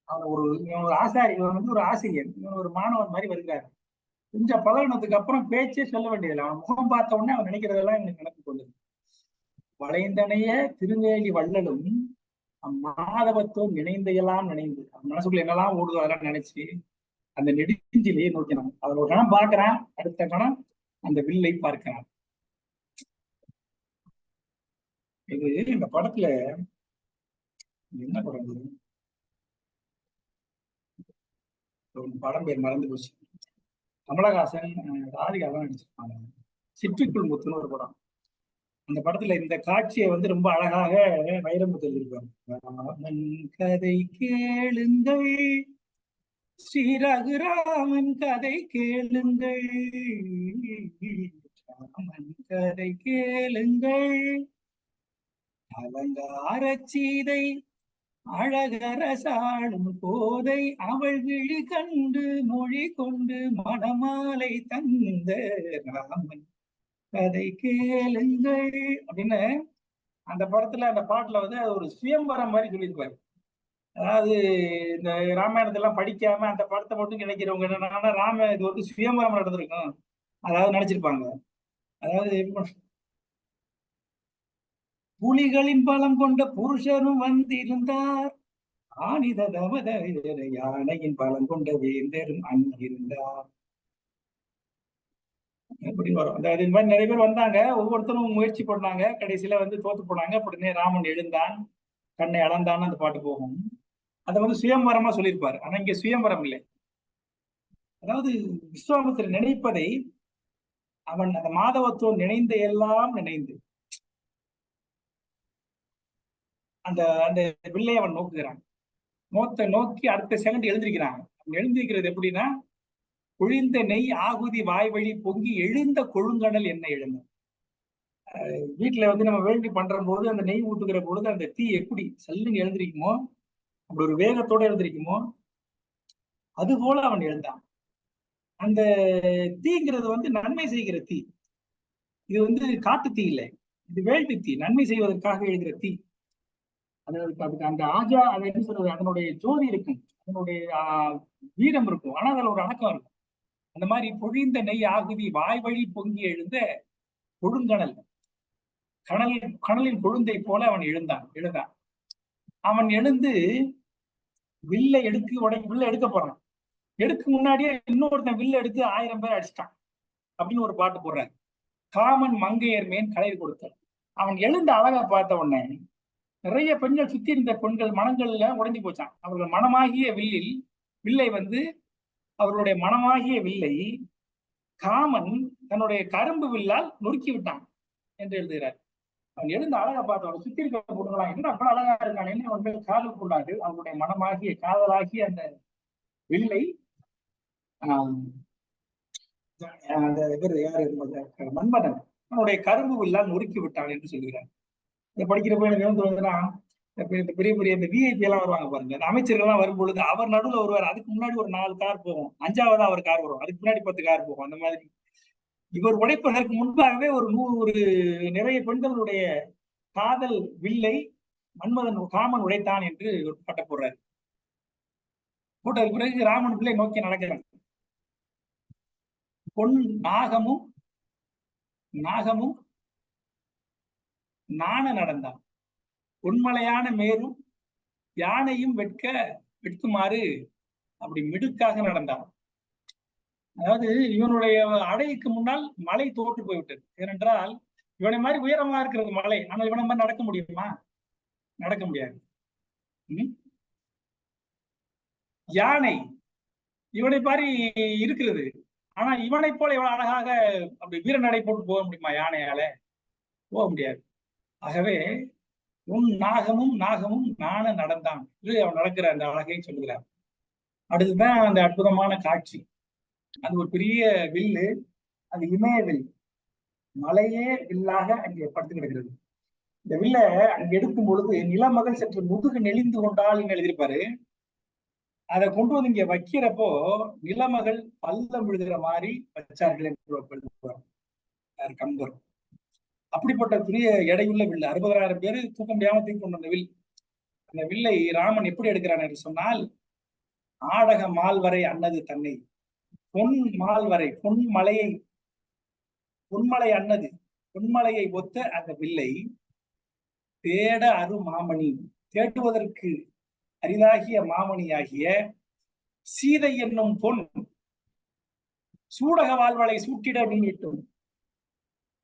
அவன் ஒரு ஆசாரி, இவன் வந்து ஒரு ஆசிரியர், இவன் ஒரு மாணவன் மாதிரி வருகிறாரு. கொஞ்சம் பழகினதுக்கு அப்புறம் பேச்சே சொல்ல வேண்டியதில்லை. அவன் முகம் பார்த்த உடனே அவன் நினைக்கிறதெல்லாம் எனக்கு நினைப்பு கொண்டது. வளைந்தனைய திருவேலி வள்ளலும் மாதவத்தோடு நினைந்தையெல்லாம் நினைந்து மனசுக்குள்ள என்னெல்லாம் ஓடுதோ அதெல்லாம் நினைச்சு அந்த நெடுஞ்சிலையை நோக்கினான். அவர் ஒரு கணம் பார்க்கிறான், அடுத்த கணம் அந்த வில்லை பார்க்கிறான். இது இந்த படத்துல என்ன படம், படம் பேர் மறந்து போச்சு. கமலஹாசன் ராதிகாலாம் நடிச்சிருப்பாங்க. சிற்பிக்குள் முத்துன்னு ஒரு படம். அந்த படத்துல இந்த காட்சியை வந்து ரொம்ப அழகாக வைரமுத்து எழுதியிருப்பாங்க. ராமன் கதை கேளுங்கள், ஸ்ரீ ரகுராமன் கதை கேளுங்கள், ராமன் கதை கேளுங்கள், அலங்கார சீதை அழகரசாளும் கோதை அவள் விழி கண்டு மொழி கொண்டு மணமாலை தந்த ராமன் கதை கேளுங்கள் அப்படின்னு அந்த படத்துல அந்த பாட்டுல வந்து அது ஒரு சுயம்பரம் மாதிரி சொல்லியிருப்பாரு. அதாவது இந்த ராமாயணத்தெல்லாம் படிக்காம அந்த படத்தை மட்டும் நினைக்கிறவங்க என்னன்னா இது வந்து சுயம்பரம் நடந்திருக்கும் அதாவது நினைச்சிருப்பாங்க. அதாவது புலிகளின் பலம் கொண்ட புருஷனும் வந்திருந்தார், ஆனித தமத யானையின் பலம் கொண்ட வேந்தரும் அங்கிருந்தார் எப்படி வரும். அதாவது இந்த மாதிரி நிறைய பேர் வந்தாங்க, ஒவ்வொருத்தரும் முயற்சி பண்ணாங்க, கடைசியில வந்து தோத்து போனாங்க. உடனே ராமன் எழுந்தான், கண்ணை அளந்தான்னு அந்த பாட்டு போகும். அதை வந்து சுயம்பரமா சொல்லியிருப்பாரு. ஆனா இங்க சுயம்பரம் இல்லை. அதாவது விஸ்வாமித்திரர் நினைப்பதை அவன் அந்த மாதவத்தோடு நினைந்த எல்லாம் நினைந்து அந்த அந்த வில்லை அவன் நோக்குகிறான். நோக்கி அடுத்த செகண்ட் எழுந்திருக்கிறான். எழுந்திருக்கிறது எப்படின்னா, பொழிந்த நெய் ஆகுதி வாய் வழி பொங்கி எழுந்த கொழுங்கடல் என்ன எழுந்த. வீட்டுல வந்து நம்ம வேள்வி பண்ற போது அந்த நெய் ஊட்டுகிற பொழுது அந்த தீ எப்படி சல்லுன்னு எழுந்திருக்குமோ, அப்படி ஒரு வேகத்தோட எழுந்திருக்குமோ, அது போல அவன் எழுந்தான். அந்த தீங்கிறது வந்து நன்மை செய்கிற தீ. இது வந்து காட்டு தீ இல்லை, இது வேள்வி தீ, நன்மை செய்வதற்காக எழுகிற தீ. அதுக்கு அந்த ஆஜா அதை என்ன சொல்றது, அதனுடைய ஜோதி இருக்கும், அதனுடைய வீரம் இருக்கும், ஆனா அதுல ஒரு அடக்கம் இருக்கும். அந்த மாதிரி பொழிந்த நெய் ஆகுதி வாய் வழி பொங்கி எழுந்த கொழுங்கணல், கணலின் கொழுந்தை போல அவன் எழுந்தான். அவன் எழுந்து வில்லை வில்ல எடுக்க போறான். எடுக்க முன்னாடியே இன்னொருத்தன் வில்ல எடுத்து 1000 பேர் அடிச்சிட்டான் அப்படின்னு ஒரு பாட்டு போடுறாரு. காமன் மங்கையர் மேன் கலை கொடுத்தார். அவன் எழுந்த அழகா பார்த்த உடனே நிறைய பெண்கள் சுத்தி இருந்த பெண்கள் மனங்கள்ல உடைஞ்சு போச்சான். அவர்கள் மனமாகிய வில்லை வந்து அவர்களுடைய மனமாகிய வில்லை காமன் தன்னுடைய கரும்பு வில்லால் நொறுக்கி விட்டான் என்று எழுதுகிறார். அவன் எழுந்த அழகா பார்த்தவன் சுத்தி இருக்க பொண்ணுங்களா என்ன அவ்வளவு அழகா இருக்கானேன்னு அவன் மேல் காதல் கொண்டாடு. அவனுடைய மனமாகிய காதலாகிய அந்த வில்லை அந்த இவர் யாரு மன்மதன் அவனுடைய கரும்பு வில்லால் நொறுக்கி விட்டான் என்று சொல்கிறார். இதை படிக்கிறப்ப எனக்கு வந்து வந்ததுன்னா, பெரிய பெரிய இந்த விஐபி எல்லாம் வருவாங்க பாருங்க, அந்த அமைச்சர்கள் எல்லாம் வரும்பொழுது அவர் நடுவில் வருவார். அதுக்கு முன்னாடி ஒரு 4 கார் போகும், 5ஆவதா அவர் கார் வரும், அதுக்கு முன்னாடி 10 கார் போகும். அந்த மாதிரி இவர் உடைப்பதற்கு முன்பாகவே ஒரு நிறைய பெண்களுடைய காதல் வில்லை காமன் உடைத்தான் என்று ஒரு பாட்டை போடுறாரு. போட்டதுக்கு பிறகு ராமன் பிள்ளை நோக்கி நடக்கிறான். பொன் நாகமும் நாண நடந்தான், பொன்மலையான மேரும் யானையும் வெட்குமாறு அப்படி மிடுக்காக நடந்தான். அதாவது இவனுடைய அடைக்கு முன்னால் மலை தோற்று போய்விட்டது. ஏனென்றால் இவனை மாதிரி உயரமா இருக்கிறது மலை, ஆனால் இவனை மாதிரி நடக்க முடியுமா? நடக்க முடியாது. யானை இவனை மாதிரி இருக்கிறது, ஆனா இவனை போல இவன் அழகாக அப்படி வீர நடை போட்டு போக முடியுமா? யானையால போக முடியாது. ஆகவே உன் நாகமும் நாண நடந்தான் என்று அவன் நடக்கிற அந்த அழகை சொல்லுகிறார். அடுத்துதான் அந்த அற்புதமான காட்சி. அது ஒரு பெரிய வில்லு, அது இமயவில் மலையே வில்லாக அங்கே படுத்து கிடக்கிறது. இந்த வில்ல அங்க எடுக்கும் பொழுது நிலமகள் சற்று முதுகு நெளிந்து கொண்டால் எழுதியிருப்பாரு. அதை கொண்டு வந்து இங்க வைக்கிறப்போ நிலமகள் பள்ளம் விழுகிற மாதிரி வச்சார்கள் என்று கம்பர். அப்படிப்பட்ட பெரிய எடையுள்ள வில், 60,000 பேர் தூக்க முடியாம தூக்கி கொண்டு வந்த வில். அந்த வில்லை ராமன் எப்படி எடுக்கிறான் என்று சொன்னால், ஆடக மால்வரை அன்னது தன்னை, பொன் மால்வரை, பொன்மலை அன்னது, பொன்மலையை ஒத்த அந்த வில்லை தேட அரு மாமணி, தேடுவதற்கு அரிதாகிய மாமணியாகிய சீதை என்னும் பொன் சூடக வாழ்வளை சூட்டிட நீட்டும்.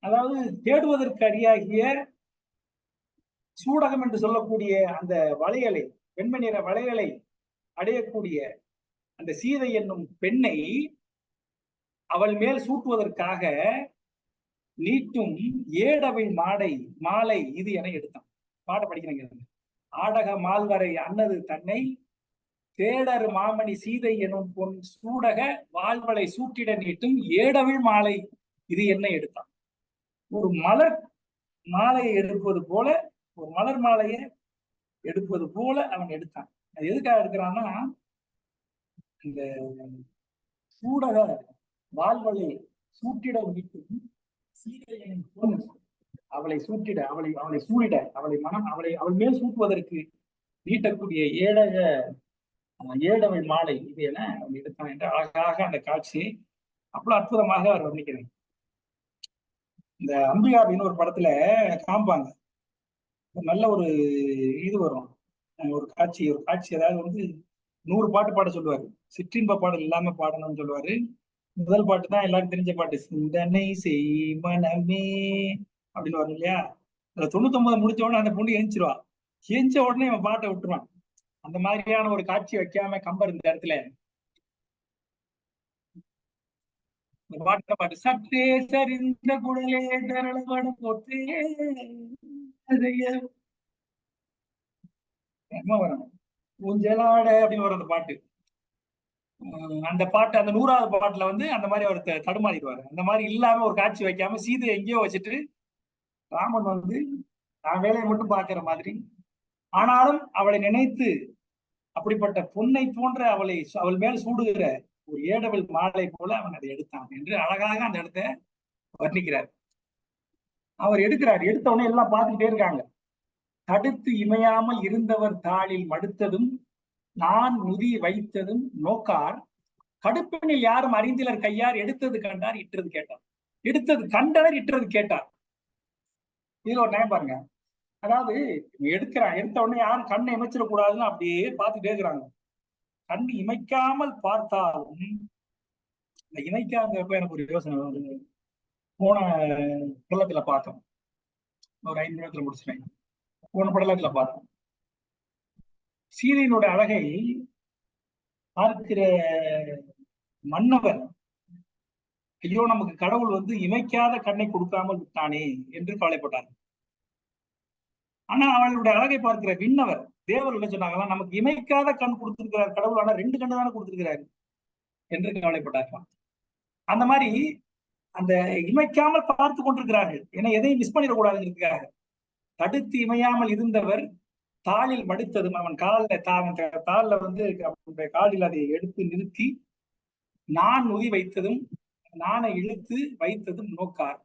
அதாவது தேடுவதற்கு அரியாகிய சூடகம் என்று சொல்லக்கூடிய அந்த வளையலை, வெண்மை நிற வளையலை அடையக்கூடிய அந்த சீதை என்னும் பெண்ணை அவள் மேல் சூட்டுவதற்காக நீட்டும் ஏடவை மாலை இது என எடுத்தான். பாட படிக்கிறேங்க. ஆடக மால்வரை அன்னது தன்னை தேடர் மாமணி சீதை எனும் பொன் சூடக வாழ்வளை சூட்டிட நீட்டும் ஏடவிழ் மாலை இது என்ன எடுத்தான். ஒரு மலர் மாலையை எடுப்பது போல, ஒரு மலர் மாலையை எடுப்பது போல அவன் எடுத்தான். அது எதுக்காக எடுக்கிறான்னா, இந்த சூடக வாழ்வளை சூட்டிட நீட்டும் சீதையின் பொன் அவளை சூட்டிட, அவளை சூழிட, அவள் மேல் சூட்டுவதற்கு நீட்டக்கூடிய ஏடவை மாலை இது என அவன் எடுத்தான் என்று அழகாக அந்த காட்சியை அவ்வளவு அற்புதமாக அவர் வர்ணிக்கிறேன். இந்த அம்பிகாபின்னு ஒரு படத்துல காமிப்பாங்க, நல்ல ஒரு இது வரும், ஒரு காட்சி அதாவது வந்து 100 பாட்டு பாட சொல்லுவாரு. சிற்றின்ப பாடல் இல்லாம பாடணும்னு சொல்லுவாரு. முதல் பாட்டு தான் எல்லாரும் தெரிஞ்ச பாட்டு, சிந்தனை செய் மனமே அப்படின்னு வரும் இல்லையா. அதுல 99 முடிச்ச உடனே அந்த பொண்ணு எஞ்சிருவா. எஞ்ச உடனே இவன் பாட்டை விட்டுருவான். அந்த மாதிரியான ஒரு காட்சி வைக்காம கம்பர் இந்த இடத்துல பாட்டு சற்றே சரிந்த குடலே தரளபடம் போட்டே வரும் ஊஞ்சலாட அப்படின்னு வரும் அந்த பாட்டு. அந்த பாட்டு அந்த 100வது பாட்டுல வந்து அந்த மாதிரி அவர் தடுமாறிடுவாரு. அந்த மாதிரி இல்லாம ஒரு காட்சி வைக்காம சீதை எங்கேயோ வச்சுட்டு ராமன் வந்து நான் வேலையை மட்டும் பாக்குற மாதிரி, ஆனாலும் அவளை நினைத்து அப்படிப்பட்ட பொன்னை போன்ற அவள் மேல் சூடுகிற ஒரு ஏடவள் மாலை போல அவன் அதை எடுத்தான் என்று அழகாக அந்த இடத்த வர்ணிக்கிறார். அவர் எடுத்த உடனே எல்லாம் பார்த்துக்கிட்டே இருக்காங்க. தடுத்து இமையாமல் இருந்தவர் தாளில் மடுத்ததும் நான் நுதி வைத்ததும் நோக்கார், கடுப்பெண்ணில் யாரும் அறிந்திலர் கையார், எடுத்தது கண்டார் இட்டது கேட்டார். எடுத்தது கண்டனர் இட்டது கேட்டார். இதுல ஒரு நேரம் பாருங்க. அதாவது எடுத்த உடனே யாரும் கண்ணை இமைச்சிடக்கூடாதுன்னு அப்படியே பார்த்துட்டே இருக்கிறாங்க. கண் இமைக்காமல் பார்த்தாலும், இந்த இமைக்காங்கிறப்ப எனக்கு ஒரு யோசனை போன படலத்துல பார்த்தோம், ஒரு 5 நிமிடத்துல முடிச்சுட்டேன். போன படலத்துல பார்த்தோம், சீதையினுடைய அழகை பார்க்கிற மன்னவர், ஐயோ நமக்கு கடவுள் வந்து இமைக்காத கண்ணை கொடுக்காமல் விட்டானே என்று கவலைப்பட்டார். ஆனா அவளுடைய அழகை பார்க்கிற விண்ணவர் தேவர்கள் சொன்னாங்களா, நமக்கு இமைக்காத கண் கொடுத்திருக்கிறார் கடவுள், ஆனா 2 கண்ணு தானே கொடுத்திருக்கிறாரு என்று கவலைப்பட்டார்கள். அந்த மாதிரி அந்த இமைக்காமல் பார்த்து கொண்டிருக்கிறார்கள், ஏன்னா எதையும் மிஸ் பண்ணிடக்கூடாதுங்கிறதுக்காக. தடுத்து இமையாமல் இருந்தவர் தாளில் மடித்ததும், அவன் தாளில் வந்து அவனுடைய காலில் அதை எடுத்து நிறுத்தி நான் நுதி வைத்ததும், நானை இழுத்து வைத்ததும் நோக்கார்.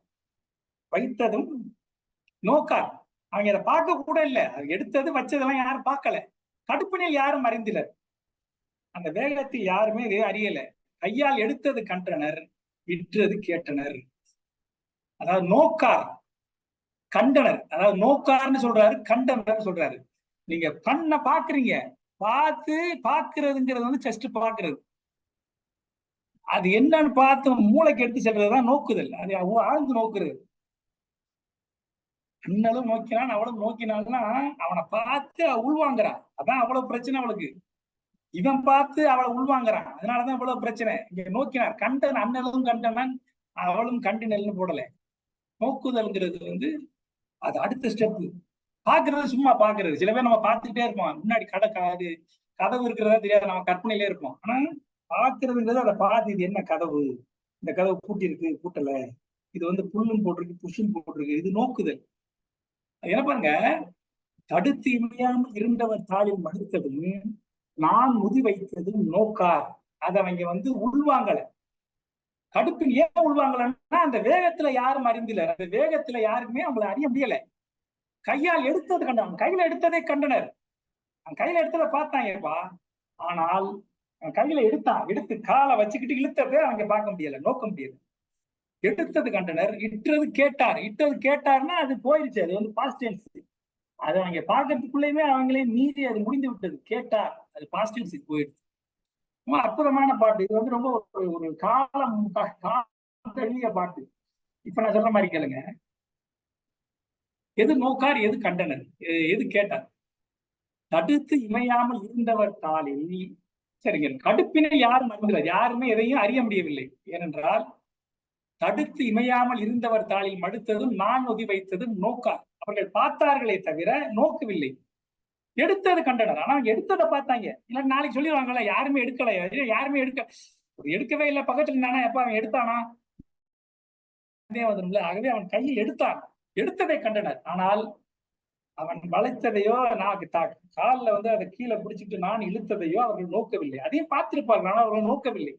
அவங்க அதை பார்க்க கூட இல்லை. அது எடுத்தது வச்சதெல்லாம் யாரும் பார்க்கல. கடுப்பினில் யாரும் அறிந்திலர், அந்த வேகத்தில் யாருமே இதை அறியல. கையால் எடுத்தது கண்டனர் இற்றது கேட்டனர். அதாவது நோக்கார் கண்டனர், அதாவது நோக்கார்னு சொல்றாரு, கண்டனர் சொல்றாரு. நீங்க கண்ணை பாக்குறீங்க, பாக்குறதுங்கிறது வந்து ஜஸ்ட் பாக்குறது. அது என்னன்னு பார்த்து மூளைக்கு எடுத்து செல்றதுதான் நோக்குதல். அது ஆழ்ந்து நோக்குறது. அண்ணலும் நோக்கினான் அவளும் நோக்கினாள்னா அவனை பார்த்து உள்வாங்குறான். அதான் அவ்வளவு பிரச்சனை அவளுக்கு. இவன் பார்த்து அவளை உள்வாங்குறான், அதனாலதான் இவ்வளவு பிரச்சனை. இங்க நோக்கினார் கண்டன், அண்ணலும் கண்டனன் அவளும் கண்டினல்னு போடல. நோக்குதல்ங்கிறது வந்து அது அடுத்த ஸ்டெப். பாக்குறது சும்மா பாக்குறது. சில பேர் நம்ம பார்த்துக்கிட்டே இருப்போம், முன்னாடி கதவு இருக்கிறதா தெரியாது, நம்ம கற்பனையிலே இருப்போம். ஆனா பாக்குறதுங்கிறது அதை பார்த்து, இது என்ன கதவு, இந்த கதவு பூட்டி இருக்கு பூட்டல, இது வந்து புல்லும் போட்டிருக்கு புஷ்ஷும் போட்டிருக்கு, இது நோக்குதல். என்ன பாருங்க, தடுத்து இமையாமல் இருந்தவர் தாளில் மடுத்ததும் நான் முதி வைத்ததும் நோக்கார். அதை அவங்க வந்து உள்வாங்கல. கடுப்பில் ஏன் உள்வாங்கலன்னா அந்த வேகத்துல யாரும் அறிந்தில, அந்த வேகத்துல யாருக்குமே அவங்களை அறிய முடியல. கையால் எடுத்தது கண்டாங்க, கையில எடுத்ததை கண்டனர். கையில எடுத்ததை பார்த்தாங்கப்பா. ஆனால் கையில எடுத்து காலை வச்சுக்கிட்டு இழுத்ததை அவங்க பார்க்க முடியல, நோக்க முடியல. எடுத்தது கண்டனர், இட்டது கேட்டார்னா அது போயிருச்சு, அது வந்து பாஸ்ட் டென்ஸ். அதை அவங்க பார்க்கறதுக்குள்ளேயுமே அவங்களே மீறி அது முடிந்து விட்டது. கேட்டார், அது பாஸ்ட் டென்ஸுக்கு போயிடுச்சு. ரொம்ப அற்புதமான பாட்டு. இது வந்து ரொம்ப ஒரு காலம் தழுவிய பாட்டு. இப்ப நான் சொல்ற மாதிரி கேளுங்க. எது நோக்கார், எது கண்டனர், எது கேட்டார்? தடுத்து இமையாமல் இருந்தவர் தாளில். சரிங்க, கடுப்பினை யாரும் அறிந்தார், யாருமே எதையும் அறிய முடியவில்லை. ஏனென்றால் தடுத்து இமையாமல் இருந்தவர் தாளில் மடுத்ததும் நான் ஒதி வைத்ததும் நோக்கார். அவர்கள் பார்த்தார்களே தவிர நோக்கவில்லை. எடுத்தது கண்டனர், ஆனா எடுத்ததை பார்த்தாங்க. இல்ல நாளைக்கு சொல்லிடுவாங்கல்ல, யாருமே எடுக்கல, யாருமே எடுக்கவே இல்லை. பக்கத்துல நானா எப்ப அவன் எடுத்தானா வந்துடும்ல. ஆகவே அவன் கையில் எடுத்ததை கண்டனர். ஆனால் அவன் வளைத்ததையோ காலில் வந்து அதை கீழே பிடிச்சிட்டு நான் இழுத்ததையோ அவர்கள் நோக்கவில்லை. அதையும் பார்த்திருப்பார்கள், ஆனால் அவர்கள் நோக்கவில்லை,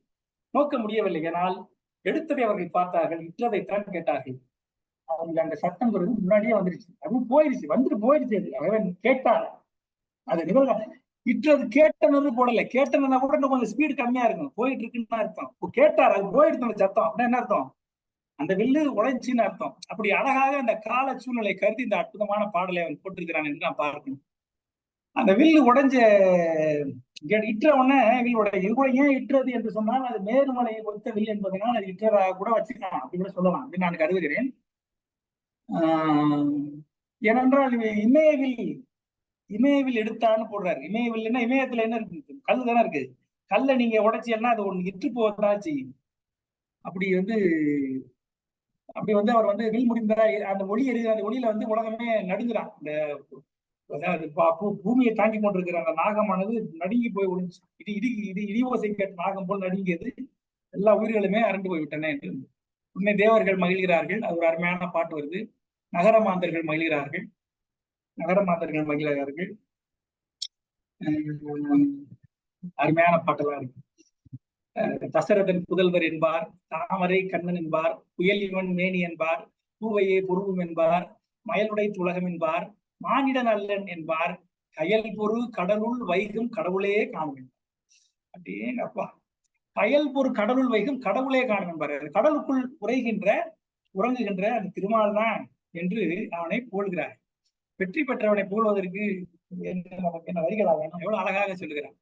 நோக்க முடியவில்லை. ஆனால் எடுத்ததை அவர்கள் பார்த்தார்கள், இற்றதைத்தான் கேட்டார்கள். அவங்களுக்கு அந்த சட்டம் முன்னாடியே வந்துருச்சு, அதுவும் போயிருச்சு. அது அவன் கேட்டார், அது நிகழ்வு. இற்றது கேட்டனது போடல, கேட்டனா கூட இன்னும் கொஞ்சம் ஸ்பீடு கம்மியா இருக்கும், போயிட்டு இருக்குன்னு அர்த்தம். கேட்டார், அது போயிடுச்சு அந்த சத்தம். அப்படின்னா என்ன அர்த்தம்? அந்த வில்லு உழைச்சின்னு அர்த்தம். அப்படி அழகாக அந்த கால சூழ்நிலை கருதி இந்த அற்புதமான பாடலை அவன் போட்டிருக்கிறான் என்று நான் பார்க்கணும். அந்த வில்லு உடைஞ்ச இற்ற உடனே வில் உடைய, இது கூட ஏன் இற்றது என்று சொன்னால் அது மேருமலையை ஒத்த வில் என்பதனால் அது இற்றதாக கூட வச்சுக்கலாம், அப்படி கூட சொல்லலாம் அப்படின்னு நான் கருதுகிறேன். ஏனென்றால் இமயவில் எடுத்தான்னு போடுறாரு. இமயவில்னா இமயத்துல என்ன இருக்கு? கல்லு தானே இருக்கு. கல்லை நீங்க உடைச்சீங்கன்னா அது ஒண்ணு இற்று போவதான் செய்யும். அப்படி வந்து அவர் வந்து வில் முடிந்தாரா, அந்த ஒளி எரியுது, அந்த ஒளியில வந்து உலகமே நடுங்குறான். இந்த பூமியை தாங்கி கொண்டிருக்கிற அந்த நாகமானது நடுங்கி போய் ஒளிஞ்சு, இடி ஓசை கேட்ட நாகம் போல் நடுங்கியது. எல்லா உயிர்களுமே அரண்டு போய்விட்டன என்று உண்மை தேவர்கள் மகிழ்கிறார்கள். அது ஒரு அருமையான பாட்டு வருது. நகரமாந்தர்கள் மகிழ்கிறார்கள். அருமையான பாட்டெல்லாம் இருக்கு. தசரதன் புதல்வர் என்பார், தாமரை கண்ணன் என்பார், புயல் இவன் மேனி என்பார், பூவையே பொருவும் என்பார், மயலுடை துலகம் என்பார், மானிடன் அல்லன் என்பார், கயல் பொரு கடலுள் வைகும் கடவுளே காணும் என்பார். அப்படியே அப்பா, கயல் பொரு கடலுள் வைகும் கடவுளே காணும் என்பார். கடலுக்குள் உறங்குகின்ற அந்த திருமால் தான் என்று அவனை புகழ்கிறார். வெற்றி பெற்றவனை புகழ்வதற்கு என்ன வரிகளாக எவ்வளவு அழகாக சொல்லுகிறான்.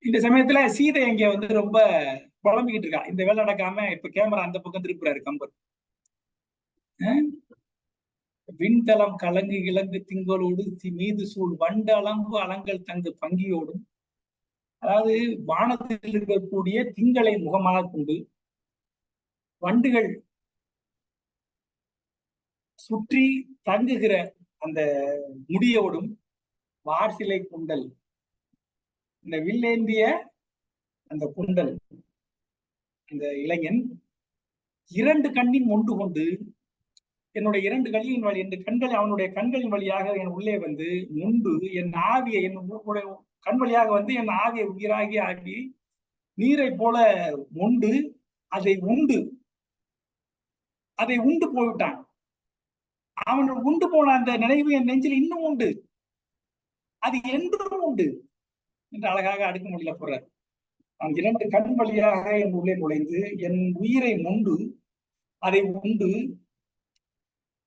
இந்த சமயத்துல சீதை இங்க வந்து ரொம்ப புலம்பிக்கிட்டு இருக்கா. இந்த வேலை நடக்காம இப்ப கேமரா அந்த பக்கம் திருப்புறாரு கம்பர். விண்தளம் கலங்கு இலங்கு திங்களோடு மீது சூழ் வண்டு அலம்பு அலங்கல் தங்கு பங்கியோடும். அதாவது வானத்தில் இருக்கக்கூடிய திங்களை முகமாக கொண்டு வண்டுகள் சுற்றி தங்குகிற அந்த முடியோடும் வார்சிலை குண்டல், இந்த வில்லேந்திய அந்த குண்டல், அந்த இளைஞன் இரண்டு கண்ணின் ஒன்று கொண்டு என்னுடைய இரண்டு கண்களின் வழி, இந்த கண்கள் அவனுடைய கண்களின் வழியாக என் உள்ளே வந்து முண்டு என் ஆவியை, என்னுடைய கண் வழியாக வந்து என் ஆவியை உயிராகி ஆகி நீரை போல மொண்டு அதை உண்டு போய்விட்டான். அவன் உண்டு போன அந்த நினைவு என் நெஞ்சில் இன்னும் உண்டு, அது என்றும் உண்டு என்று அழகாக அடுக்குமொழியில போறார். நான் இரண்டு கண் வழியாக என் உள்ளே நுழைந்து என் உயிரை மொண்டு அதை உண்டு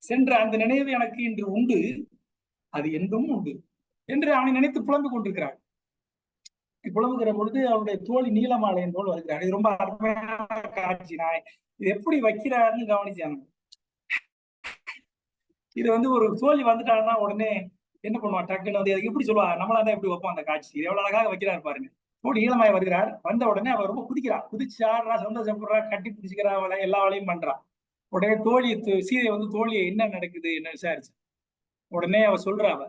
சென்ற அந்த நினைவு எனக்கு இன்று உண்டு, அது என்றும் உண்டு என்று அவனை நினைத்து புலம்பிக் கொண்டிருக்கிறார். புலம்புகிற பொழுது அவருடைய தோழி நீலமாலை போல் வருகிறார். இது ரொம்ப அருமையான காட்சி. நான் இது எப்படி வைக்கிறாருன்னு கவனிச்சாங்க. இது வந்து ஒரு தோழி வந்துட்டாங்கன்னா உடனே என்ன பண்ணுவா, டக்குன்னு வந்து எப்படி சொல்லுவா, நம்மளா தான் எப்படி வைப்போம் அந்த காட்சி. எவ்வளவு அழகாக வைக்கிறார் பாருங்க. தோழி நீளமாய் வருகிறார். வந்த உடனே அவர் ரொம்ப குதிச்சு ஆடுறா, சந்தோஷப்படுறா, கட்டி பிடிச்சிக்கிறா, அவளை எல்லா வேலையும் பண்றா. உடனே சீதை வந்து தோழியை என்ன நடக்குது என்ன விசாரிச்சு உடனே அவ சொல்றா, அவ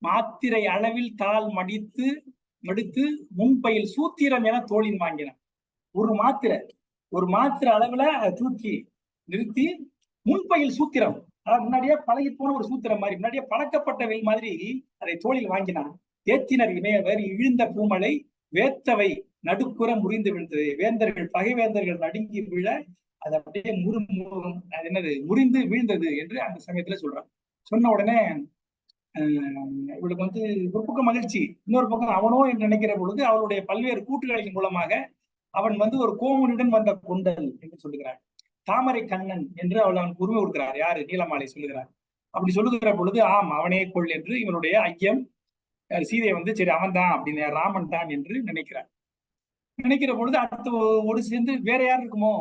மாத்திரை அளவில் தாள் மடித்து முன்பையில் சூத்திரம் என தோழின் வாங்கினான். ஒரு மாத்திரை அளவுல தூக்கி நிறுத்தி முன்பையில் சூத்திரம், அதாவது முன்னாடியே பழகி போன ஒரு சூத்திரம் மாதிரி, முன்னாடியே பழக்கப்பட்ட வில் மாதிரி அதை தோளில் வாங்கினான். ஏத்தினர் இமையவர் இழிந்த பூமலை வேத்தவை நடுப்புற முறிந்து விழுந்தது. வேந்தர்கள் பகைவேந்தர்கள் நடுங்கி விழ அது அப்படியே அது என்னது முறிந்து வீழ்ந்தது என்று அந்த சமயத்துல சொல்றான். சொன்ன உடனே இவளுக்கு வந்து ஒரு பக்கம் மகிழ்ச்சி, இன்னொரு பக்கம் அவனோ என்று நினைக்கிற பொழுது அவளுடைய பல்வேறு கூட்டுகளின் மூலமாக அவன் வந்து ஒரு கோமுனுடன் வந்த கொண்டல் என்று சொல்லுகிறார். தாமரை கண்ணன் என்று அவனுக்கு உரிமை கொடுக்கிறார். யாரு? நீலமாலை சொல்லுகிறார். அப்படி சொல்லுகிற பொழுது ஆம் அவனே கொள் என்று இவனுடைய ஐயம் சீதை வந்து சரி அவன் தான் அப்படின்னு ராமன் தான் என்று நினைக்கிறார். நினைக்கிற பொழுது அடுத்து ஒரு சேர்ந்து வேற யார் இருக்குமோ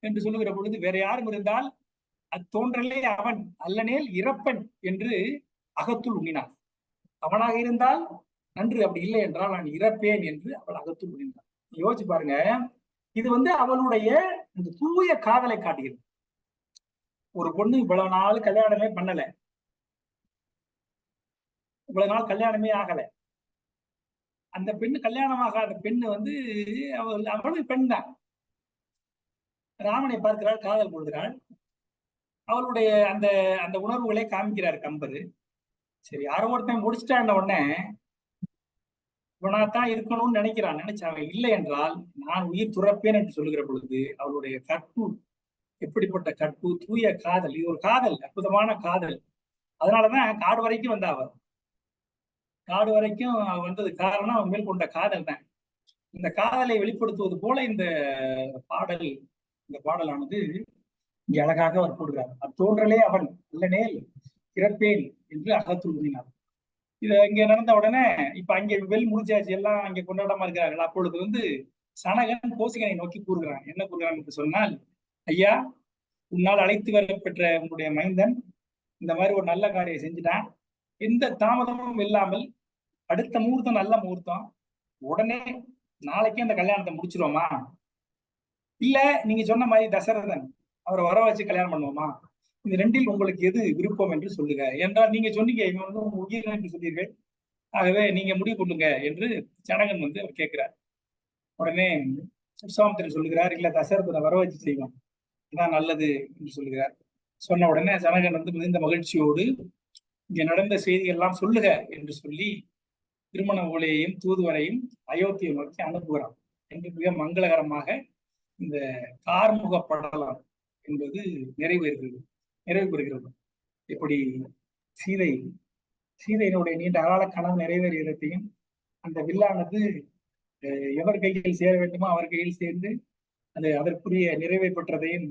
என்று சொல்லுகிற பொழுது வேற யாரும் இருந்தால் அது தோன்றலே அவன் அல்லனேல் இறப்பன் என்று அகத்துள் உண்ணினான். அவனாக இருந்தால் நன்று, அப்படி இல்லை என்றால் நான் இறப்பேன் என்று அவள் அகத்துள் உண்ணினான். யோசிச்சு பாருங்க, இது வந்து அவளுடைய இந்த தூய காதலை காட்டுகிறது. ஒரு பொண்ணு இவ்வளவு நாள் கல்யாணமே பண்ணல, இவ்வளவு நாள் கல்யாணமே ஆகல. அந்த பெண்ணு கல்யாணமாகாத பெண்ணு வந்து அவளும் பெண் தான். ராமனை பார்க்கிறாள், காதல் கொள்கிறாள். அவளுடைய அந்த அந்த உணர்வுகளை காமிக்கிறார் கம்பர். சரி யாரோ ஒருத்தன் முடிச்சுட்டான் உடனே இவனாத்தான் இருக்கணும்னு நினைக்கிறான். நினைச்சாங்க இல்லை என்றால் நான் உயிர் துறப்பேன் என்று சொல்லுகிற பொழுது அவளுடைய கற்பு எப்படிப்பட்ட கற்பு, தூய காதல். இது ஒரு காதல், அற்புதமான காதல். அதனாலதான் காடு வரைக்கும் வந்தா அவர். காடு வரைக்கும் வந்தது காரணம் அவன் மேல் கொண்ட காதல் தான். இந்த காதலை வெளிப்படுத்துவது போல இந்த பாடலானது இங்கே அழகாக அவர் போடுகிறார். அத்தோன்றலே அவன் இல்லனேல் இறப்பேன் என்று அகத்துள் உண்ணினார். இது இங்க நடந்த உடனே இப்ப அங்கே வெல் முடிச்சாச்சு, எல்லாம் அங்கே கொண்டாடமா இருக்கிறார்கள். அப்பொழுது வந்து சனகன் கோசிகனை நோக்கி கூறுகிறான். என்ன கூறுகிறான் என்று சொன்னால், ஐயா உன்னால் அழைத்து வர பெற்ற உன்னுடைய மைந்தன் இந்த மாதிரி ஒரு நல்ல காரியம் செஞ்சுட்டான். எந்த தாமதமும் இல்லாமல் அடுத்த முகூர்த்தம் நல்ல முகூர்த்தம், உடனே நாளைக்கே அந்த கல்யாணத்தை முடிச்சிருவோமா? இல்ல நீங்க சொன்ன மாதிரி தசரதன் அவரை வர வச்சு கல்யாணம் பண்ணுவோமா? இந்த ரெண்டில் உங்களுக்கு எது விருப்பம் என்று சொல்லுங்க என்றால், நீங்க சொன்னீங்க இவன் வந்து உங்க உயிர் என்று சொன்னீர்கள், ஆகவே நீங்க முடிவு கொள்ளுங்க என்று ஜனகன் வந்து அவர் கேட்கிறார். உடனே விஸ்வாமித்திரன் சொல்லுகிறார், இல்ல தசரதனை வர வச்சு செய்வோம், இதான் நல்லது என்று சொல்லுகிறார். சொன்ன உடனே ஜனகன் வந்து மிகுந்த மகிழ்ச்சியோடு இங்க நடந்த செய்திகள் எல்லாம் சொல்லுக என்று சொல்லி திருமண ஓலையையும் தூதுவரையும் அயோத்தியை நோக்கி அனுப்புகிறான் என்று மிக மங்களகரமாக இந்த கார்முக படலம் என்பது நிறைவு பெறுகிறது. இப்படி சீதையினுடைய நீண்ட கால கனவு நிறைவேறியதையும் அந்த வில்லானது எவர் கையில் சேர வேண்டுமோ அவர் கையில் சேர்ந்து அது அதற்குரிய நிறைவை பெற்றதையும்